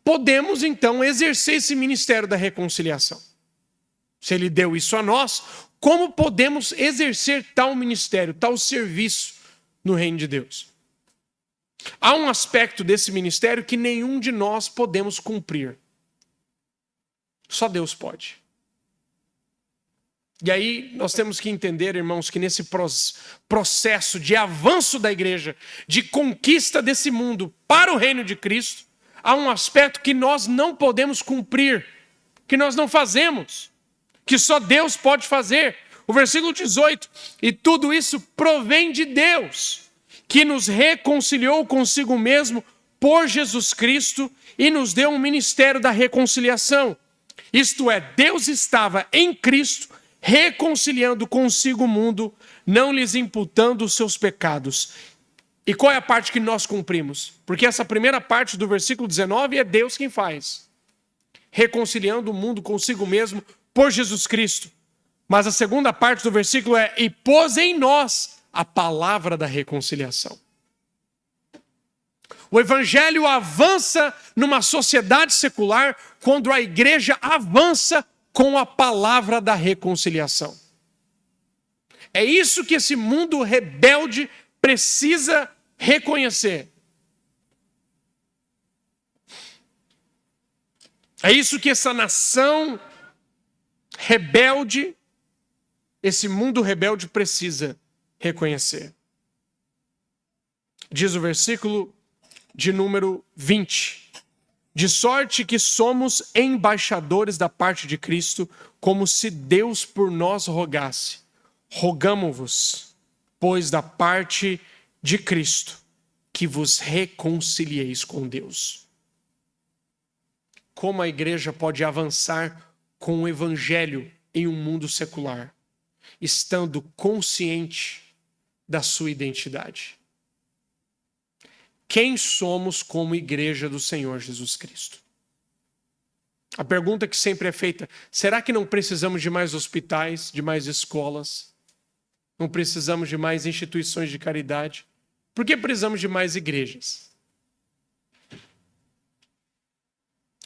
S1: podemos, então, exercer esse ministério da reconciliação? Se ele deu isso a nós, como podemos exercer tal ministério, tal serviço no reino de Deus? Há um aspecto desse ministério que nenhum de nós podemos cumprir. Só Deus pode. E aí nós temos que entender, irmãos, que nesse processo de avanço da igreja, de conquista desse mundo para o reino de Cristo, há um aspecto que nós não podemos cumprir, que nós não fazemos, que só Deus pode fazer. O versículo 18, e tudo isso provém de Deus, que nos reconciliou consigo mesmo por Jesus Cristo e nos deu um ministério da reconciliação. Isto é, Deus estava em Cristo reconciliando consigo o mundo, não lhes imputando os seus pecados. E qual é a parte que nós cumprimos? Porque essa primeira parte do versículo 19 é Deus quem faz. Reconciliando o mundo consigo mesmo por Jesus Cristo. Mas a segunda parte do versículo é: e pôs em nós a palavra da reconciliação. O evangelho avança numa sociedade secular quando a igreja avança com a palavra da reconciliação. É isso que esse mundo rebelde precisa reconhecer. É isso que essa nação rebelde, esse mundo rebelde precisa reconhecer. Diz o versículo de número 20. De sorte que somos embaixadores da parte de Cristo, como se Deus por nós rogasse. Rogamo-vos, pois da parte de Cristo, que vos reconcilieis com Deus. Como a igreja pode avançar com o evangelho em um mundo secular, estando consciente da sua identidade? Quem somos como igreja do Senhor Jesus Cristo? A pergunta que sempre é feita: será que não precisamos de mais hospitais, de mais escolas? Não precisamos de mais instituições de caridade? Por que precisamos de mais igrejas?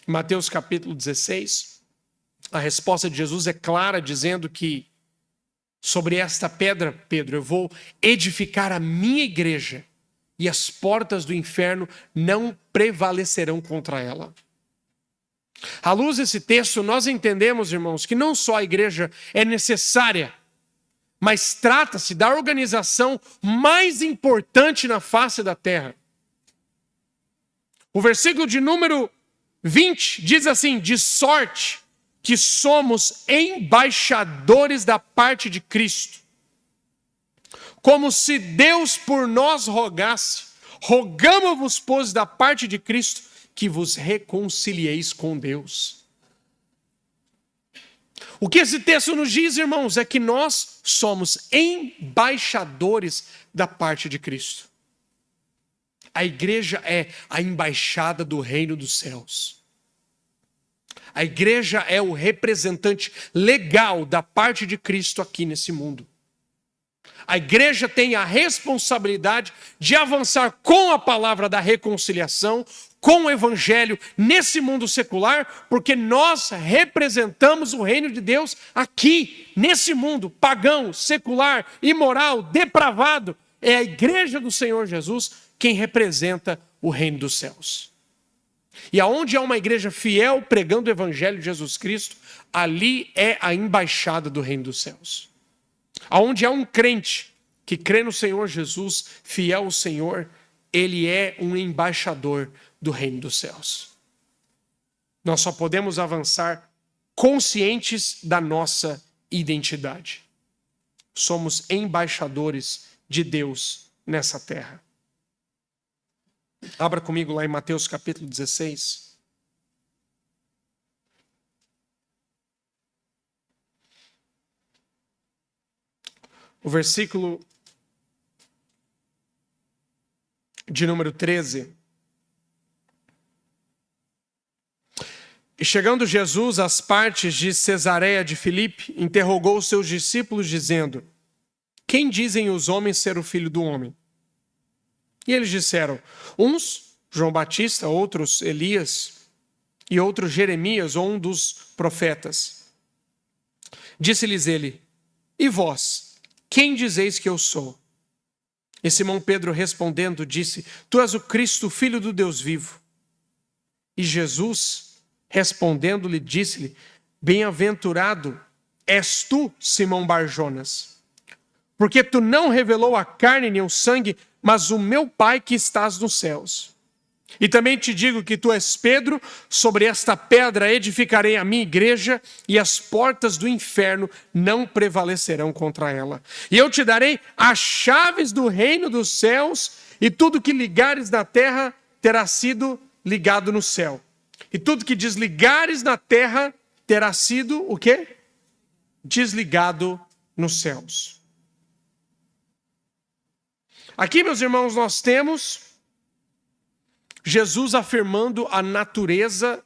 S1: Em Mateus capítulo 16, a resposta de Jesus é clara, dizendo que sobre esta pedra, Pedro, eu vou edificar a minha igreja, e as portas do inferno não prevalecerão contra ela. À luz desse texto, nós entendemos, irmãos, que não só a igreja é necessária, mas trata-se da organização mais importante na face da terra. O versículo de número 20 diz assim: de sorte que somos embaixadores da parte de Cristo, como se Deus por nós rogasse. Rogamo-vos, pois, da parte de Cristo, que vos reconcilieis com Deus. O que esse texto nos diz, irmãos, é que nós somos embaixadores da parte de Cristo. A igreja é a embaixada do reino dos céus. A igreja é o representante legal da parte de Cristo aqui nesse mundo. A igreja tem a responsabilidade de avançar com a palavra da reconciliação, com o evangelho nesse mundo secular, porque nós representamos o reino de Deus aqui, nesse mundo pagão, secular, imoral, depravado. É a igreja do Senhor Jesus quem representa o reino dos céus. E aonde há uma igreja fiel pregando o evangelho de Jesus Cristo, ali é a embaixada do reino dos céus. Aonde há um crente que crê no Senhor Jesus, fiel ao Senhor, ele é um embaixador do reino dos céus. Nós só podemos avançar conscientes da nossa identidade. Somos embaixadores de Deus nessa terra. Abra comigo lá em Mateus capítulo 16. O versículo de número 13. E chegando Jesus às partes de Cesareia de Filipe, interrogou os seus discípulos, dizendo: quem dizem os homens ser o Filho do Homem? E eles disseram: uns, João Batista, outros, Elias, e outros, Jeremias, ou um dos profetas. Disse-lhes ele: e vós, quem dizeis que eu sou? E Simão Pedro respondendo disse: tu és o Cristo, filho do Deus vivo. E Jesus, respondendo-lhe, disse-lhe: bem-aventurado és tu, Simão Bar-Jonas, porque tu não revelou a carne nem o sangue, mas o meu Pai que estás nos céus. E também te digo que tu és Pedro, sobre esta pedra edificarei a minha igreja, e as portas do inferno não prevalecerão contra ela. E eu te darei as chaves do reino dos céus, e tudo que ligares na terra terá sido ligado no céu. E tudo que desligares na terra terá sido o quê? Desligado nos céus. Aqui, meus irmãos, nós temos Jesus afirmando a natureza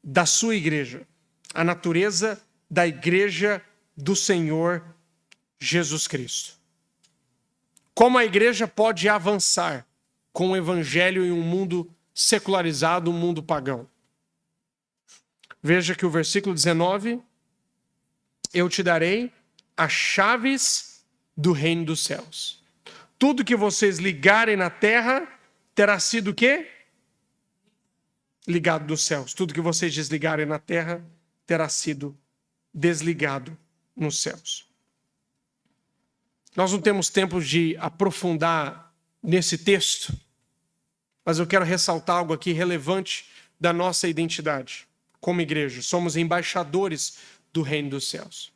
S1: da sua igreja, a natureza da igreja do Senhor Jesus Cristo. Como a igreja pode avançar com o evangelho em um mundo secularizado, um mundo pagão? Veja que o versículo 19, eu te darei as chaves do reino dos céus. Tudo que vocês ligarem na terra terá sido o quê? Ligado dos céus. Tudo que vocês desligarem na terra terá sido desligado nos céus. Nós não temos tempo de aprofundar nesse texto, mas eu quero ressaltar algo aqui relevante da nossa identidade como igreja. Somos embaixadores do reino dos céus.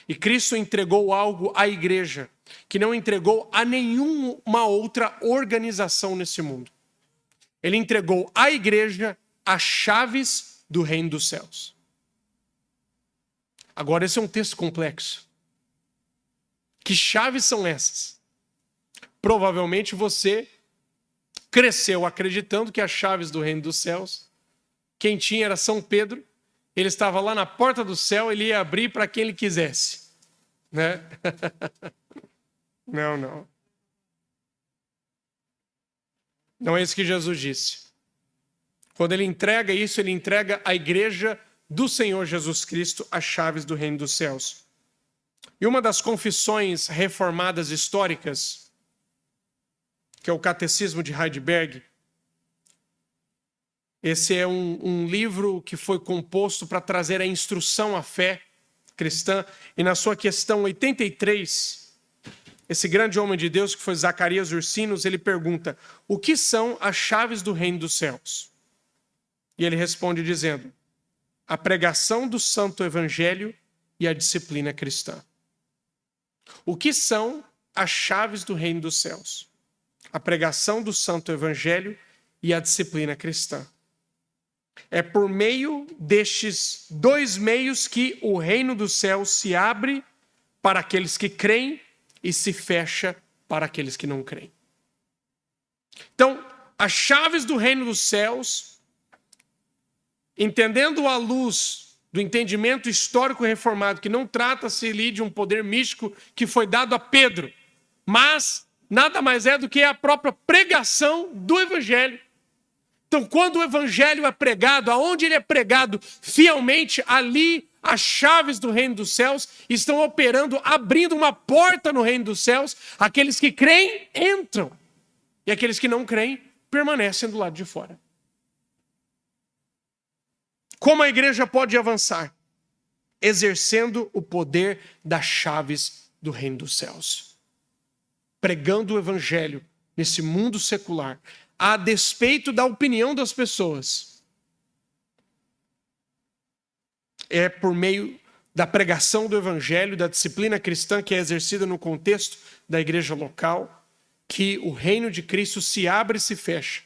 S1: E Cristo entregou algo à igreja que não entregou a nenhuma outra organização nesse mundo. Ele entregou à igreja as chaves do reino dos céus. Agora, esse é um texto complexo. Que chaves são essas? Provavelmente você cresceu acreditando que as chaves do reino dos céus, quem tinha era São Pedro, ele estava lá na porta do céu, ele ia abrir para quem ele quisesse. Né? Não. Não é isso que Jesus disse. Quando ele entrega isso, ele entrega à igreja do Senhor Jesus Cristo as chaves do reino dos céus. E uma das confissões reformadas históricas, que é o Catecismo de Heidelberg, esse é um livro que foi composto para trazer a instrução à fé cristã, e na sua questão 83, esse grande homem de Deus, que foi Zacarias Ursinos, ele pergunta: o que são as chaves do reino dos céus? E ele responde dizendo: a pregação do santo evangelho e a disciplina cristã. O que são as chaves do reino dos céus? A pregação do santo evangelho e a disciplina cristã. É por meio destes dois meios que o reino dos céus se abre para aqueles que creem e se fecha para aqueles que não creem. Então, as chaves do reino dos céus, entendendo à luz do entendimento histórico reformado, que não trata-se ali de um poder místico que foi dado a Pedro, mas nada mais é do que a própria pregação do evangelho. Então, quando o evangelho é pregado, aonde ele é pregado fielmente, ali as chaves do reino dos céus estão operando, abrindo uma porta no reino dos céus. Aqueles que creem, entram. E aqueles que não creem, permanecem do lado de fora. Como a igreja pode avançar? Exercendo o poder das chaves do reino dos céus. Pregando o evangelho nesse mundo secular, a despeito da opinião das pessoas. É por meio da pregação do evangelho, da disciplina cristã que é exercida no contexto da igreja local, que o reino de Cristo se abre e se fecha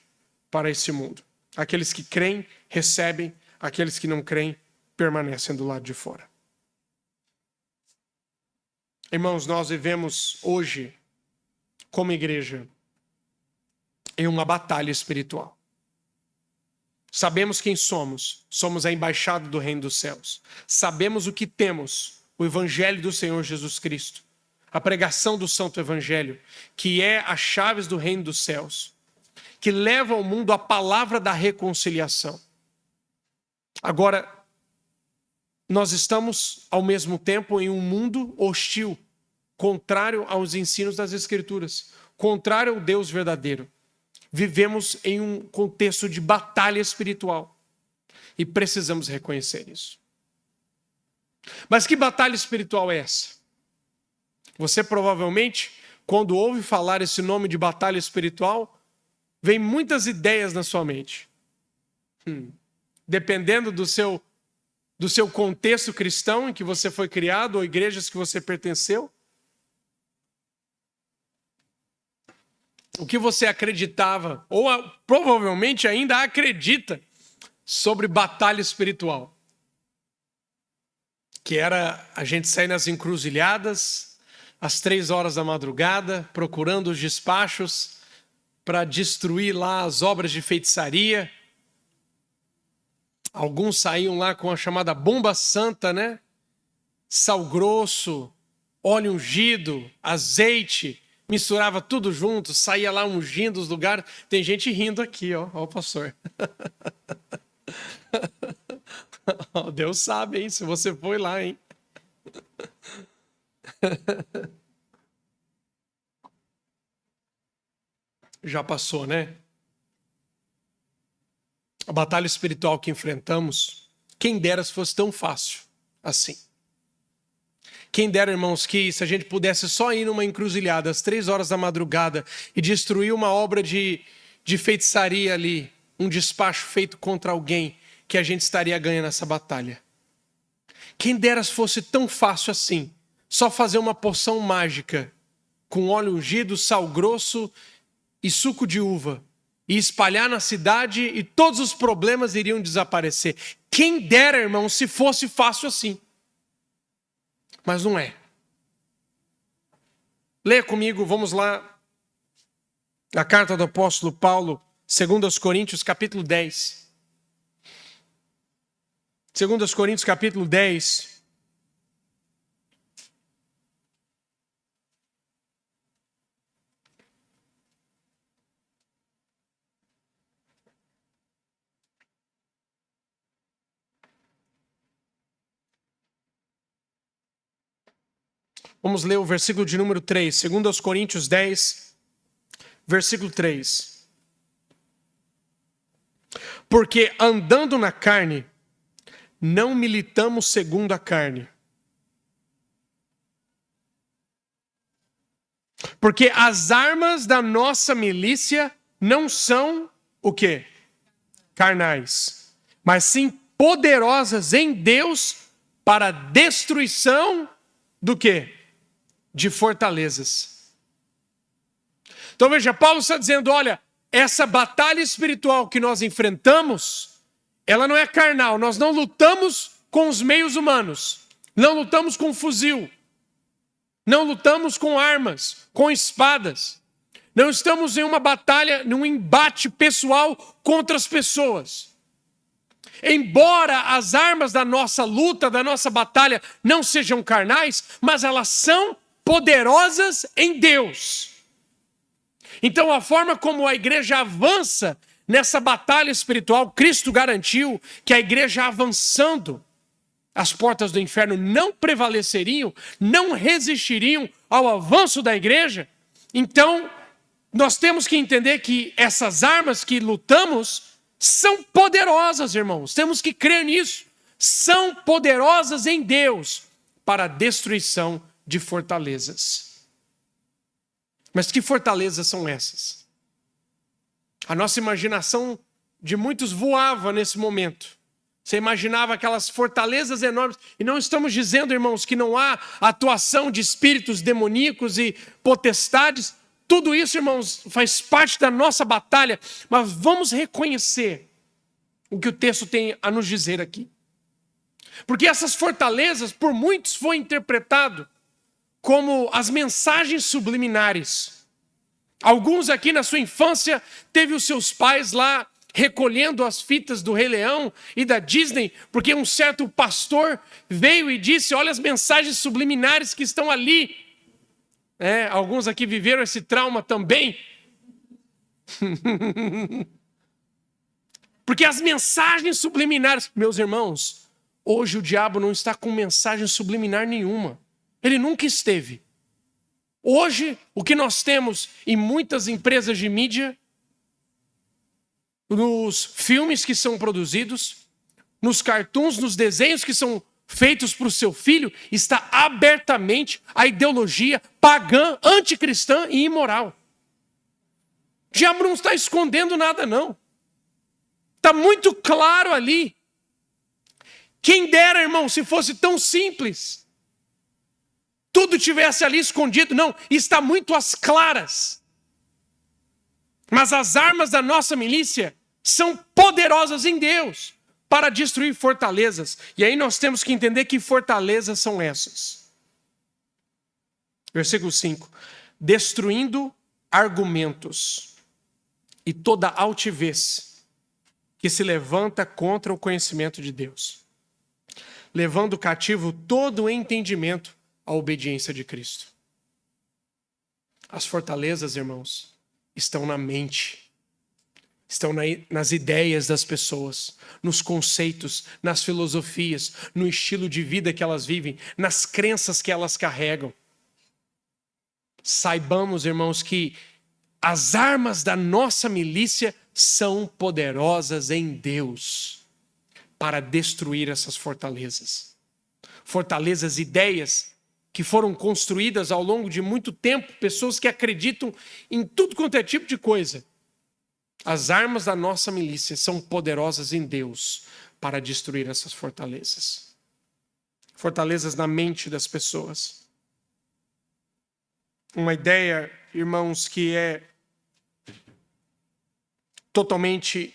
S1: para esse mundo. Aqueles que creem, recebem, aqueles que não creem, permanecem do lado de fora. Irmãos, nós vivemos hoje, como igreja, em uma batalha espiritual. Sabemos quem somos. Somos a embaixada do reino dos céus. Sabemos o que temos. O evangelho do Senhor Jesus Cristo. A pregação do santo evangelho, que é as chaves do reino dos céus, que leva ao mundo a palavra da reconciliação. Agora, nós estamos, ao mesmo tempo, em um mundo hostil, contrário aos ensinos das Escrituras, contrário ao Deus verdadeiro. Vivemos em um contexto de batalha espiritual e precisamos reconhecer isso. Mas que batalha espiritual é essa? Você provavelmente, quando ouve falar esse nome de batalha espiritual, vem muitas ideias na sua mente. Dependendo do seu contexto cristão em que você foi criado, ou igrejas que você pertenceu. O que você acreditava, ou provavelmente ainda acredita, sobre batalha espiritual. Que era a gente sair nas encruzilhadas, às 3 horas da madrugada, procurando os despachos para destruir lá as obras de feitiçaria. Alguns saíam lá com a chamada bomba santa, né? Sal grosso, óleo ungido, azeite, misturava tudo junto, saía lá ungindo os lugares. Tem gente rindo aqui, ó o pastor. Deus sabe, hein? Se você foi lá, hein? Já passou, né? A batalha espiritual que enfrentamos, quem dera se fosse tão fácil assim. Quem dera, irmãos, que se a gente pudesse só ir numa encruzilhada às 3 horas da madrugada e destruir uma obra de feitiçaria ali, um despacho feito contra alguém, que a gente estaria ganhando essa batalha. Quem dera se fosse tão fácil assim, só fazer uma poção mágica com óleo ungido, sal grosso e suco de uva e espalhar na cidade e todos os problemas iriam desaparecer. Quem dera, irmão, se fosse fácil assim. Mas não é. Leia comigo, vamos lá. A carta do apóstolo Paulo, 2 Coríntios, capítulo 10. 2 Coríntios, capítulo 10. Vamos ler o versículo de número 3, 2 Coríntios 10, versículo 3. Porque andando na carne, não militamos segundo a carne. Porque as armas da nossa milícia não são o quê? Carnais, mas sim poderosas em Deus para a destruição do quê? De fortalezas. Então veja, Paulo está dizendo, olha, essa batalha espiritual que nós enfrentamos, ela não é carnal, nós não lutamos com os meios humanos, não lutamos com fuzil, não lutamos com armas, com espadas, não estamos em uma batalha, num embate pessoal contra as pessoas. Embora as armas da nossa luta, da nossa batalha não sejam carnais, mas elas são poderosas em Deus. Então a forma como a igreja avança nessa batalha espiritual, Cristo garantiu que a igreja avançando, as portas do inferno não prevaleceriam, não resistiriam ao avanço da igreja. Então nós temos que entender que essas armas que lutamos são poderosas, irmãos. Temos que crer nisso. São poderosas em Deus para a destruição de fortalezas. Mas que fortalezas são essas? A nossa imaginação de muitos voava nesse momento. Você imaginava aquelas fortalezas enormes. E não estamos dizendo, irmãos, que não há atuação de espíritos demoníacos e potestades. Tudo isso, irmãos, faz parte da nossa batalha. Mas vamos reconhecer o que o texto tem a nos dizer aqui. Porque essas fortalezas, por muitos, foi interpretado como as mensagens subliminares. Alguns aqui na sua infância teve os seus pais lá recolhendo as fitas do Rei Leão e da Disney, porque um certo pastor veio e disse, olha as mensagens subliminares que estão ali. Alguns aqui viveram esse trauma também. Porque as mensagens subliminares, meus irmãos, hoje o diabo não está com mensagem subliminar nenhuma. Ele nunca esteve. Hoje, o que nós temos em muitas empresas de mídia, nos filmes que são produzidos, nos cartoons, nos desenhos que são feitos para o seu filho, está abertamente a ideologia pagã, anticristã e imoral. O diabo não está escondendo nada, não. Está muito claro ali. Quem dera, irmão, se fosse tão simples. Tudo tivesse ali escondido. Não, está muito às claras. Mas as armas da nossa milícia são poderosas em Deus para destruir fortalezas. E aí nós temos que entender que fortalezas são essas. Versículo 5. Destruindo argumentos e toda altivez que se levanta contra o conhecimento de Deus, levando cativo todo o entendimento à obediência de Cristo. As fortalezas, irmãos, estão na mente, estão nas ideias das pessoas, nos conceitos, nas filosofias, no estilo de vida que elas vivem, nas crenças que elas carregam. Saibamos, irmãos, que as armas da nossa milícia são poderosas em Deus para destruir essas fortalezas. Fortalezas, ideias que foram construídas ao longo de muito tempo, pessoas que acreditam em tudo quanto é tipo de coisa. As armas da nossa milícia são poderosas em Deus para destruir essas fortalezas. Fortalezas na mente das pessoas. Uma ideia, irmãos, que é totalmente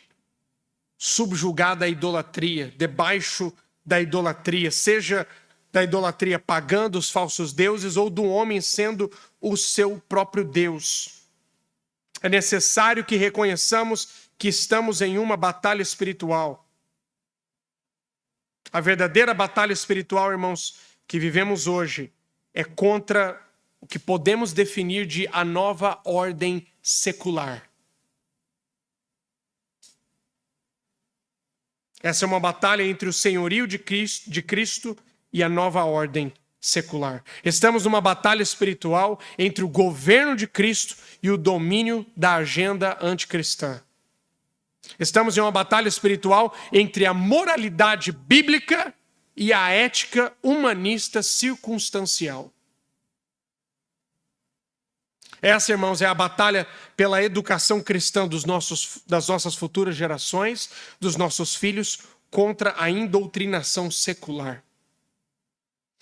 S1: subjugada à idolatria, debaixo da idolatria, seja da idolatria pagã dos falsos deuses ou do homem sendo o seu próprio Deus. É necessário que reconheçamos que estamos em uma batalha espiritual. A verdadeira batalha espiritual, irmãos, que vivemos hoje é contra o que podemos definir de a nova ordem secular. Essa é uma batalha entre o senhorio de Cristo e a nova ordem secular. Estamos numa batalha espiritual entre o governo de Cristo e o domínio da agenda anticristã. Estamos em uma batalha espiritual entre a moralidade bíblica e a ética humanista circunstancial. Essa, irmãos, é a batalha pela educação cristã das nossas futuras gerações, dos nossos filhos, contra a indoutrinação secular.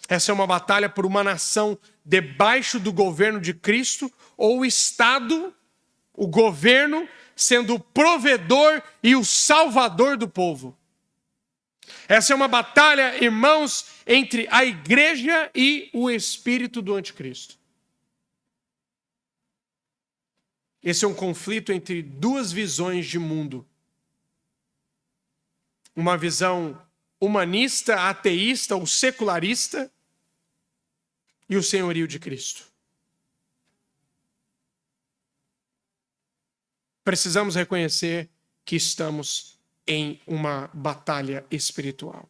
S1: Essa é uma batalha por uma nação debaixo do governo de Cristo, ou o Estado, o governo, sendo o provedor e o salvador do povo. Essa é uma batalha, irmãos, entre a igreja e o espírito do anticristo. Esse é um conflito entre duas visões de mundo. Uma visão humanista, ateísta ou secularista e o senhorio de Cristo. Precisamos reconhecer que estamos em uma batalha espiritual.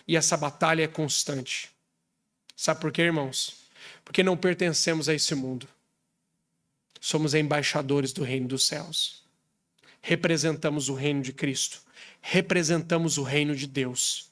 S1: E essa batalha é constante. Sabe por quê, irmãos? Porque não pertencemos a esse mundo. Somos embaixadores do reino dos céus. Representamos o reino de Cristo. Representamos o reino de Deus.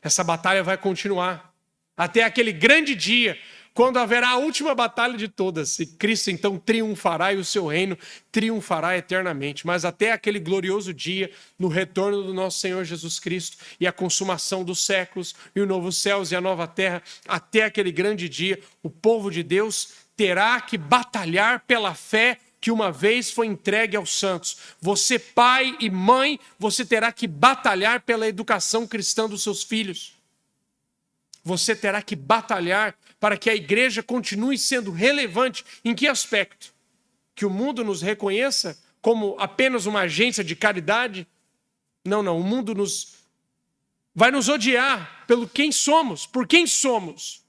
S1: Essa batalha vai continuar até aquele grande dia, quando haverá a última batalha de todas. E Cristo então triunfará e o seu reino triunfará eternamente. Mas até aquele glorioso dia, no retorno do nosso Senhor Jesus Cristo e a consumação dos séculos e o novo céus e a nova terra, até aquele grande dia, o povo de Deus terá que batalhar pela fé que uma vez foi entregue aos santos. Você, pai e mãe, você terá que batalhar pela educação cristã dos seus filhos. Você terá que batalhar para que a igreja continue sendo relevante. Em que aspecto? Que o mundo nos reconheça como apenas uma agência de caridade? Não, o mundo vai nos odiar pelo quem somos, por quem somos.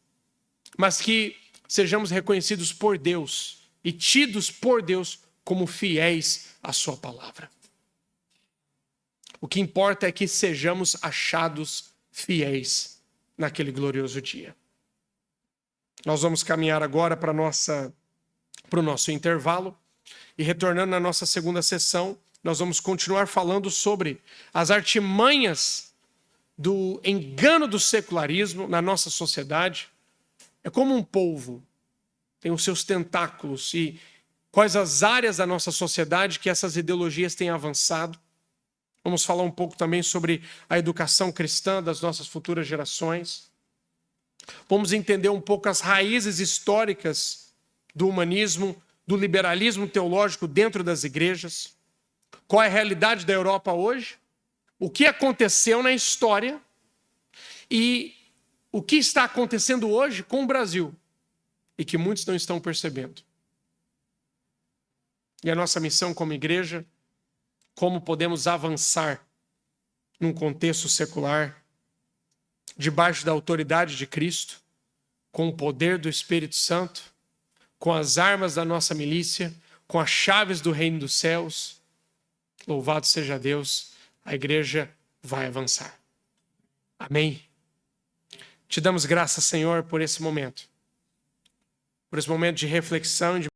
S1: Mas que sejamos reconhecidos por Deus e tidos por Deus como fiéis à sua palavra. O que importa é que sejamos achados fiéis naquele glorioso dia. Nós vamos caminhar agora para o nosso intervalo e, retornando na nossa segunda sessão, nós vamos continuar falando sobre as artimanhas do engano do secularismo na nossa sociedade. É como um polvo, tem os seus tentáculos e quais as áreas da nossa sociedade que essas ideologias têm avançado. Vamos falar um pouco também sobre a educação cristã das nossas futuras gerações. Vamos entender um pouco as raízes históricas do humanismo, do liberalismo teológico dentro das igrejas. Qual é a realidade da Europa hoje? O que aconteceu na história e o que está acontecendo hoje com o Brasil e que muitos não estão percebendo. E a nossa missão como igreja, como podemos avançar num contexto secular, debaixo da autoridade de Cristo, com o poder do Espírito Santo, com as armas da nossa milícia, com as chaves do reino dos céus. Louvado seja Deus, a igreja vai avançar. Amém? Te damos graças, Senhor, por esse momento de reflexão, de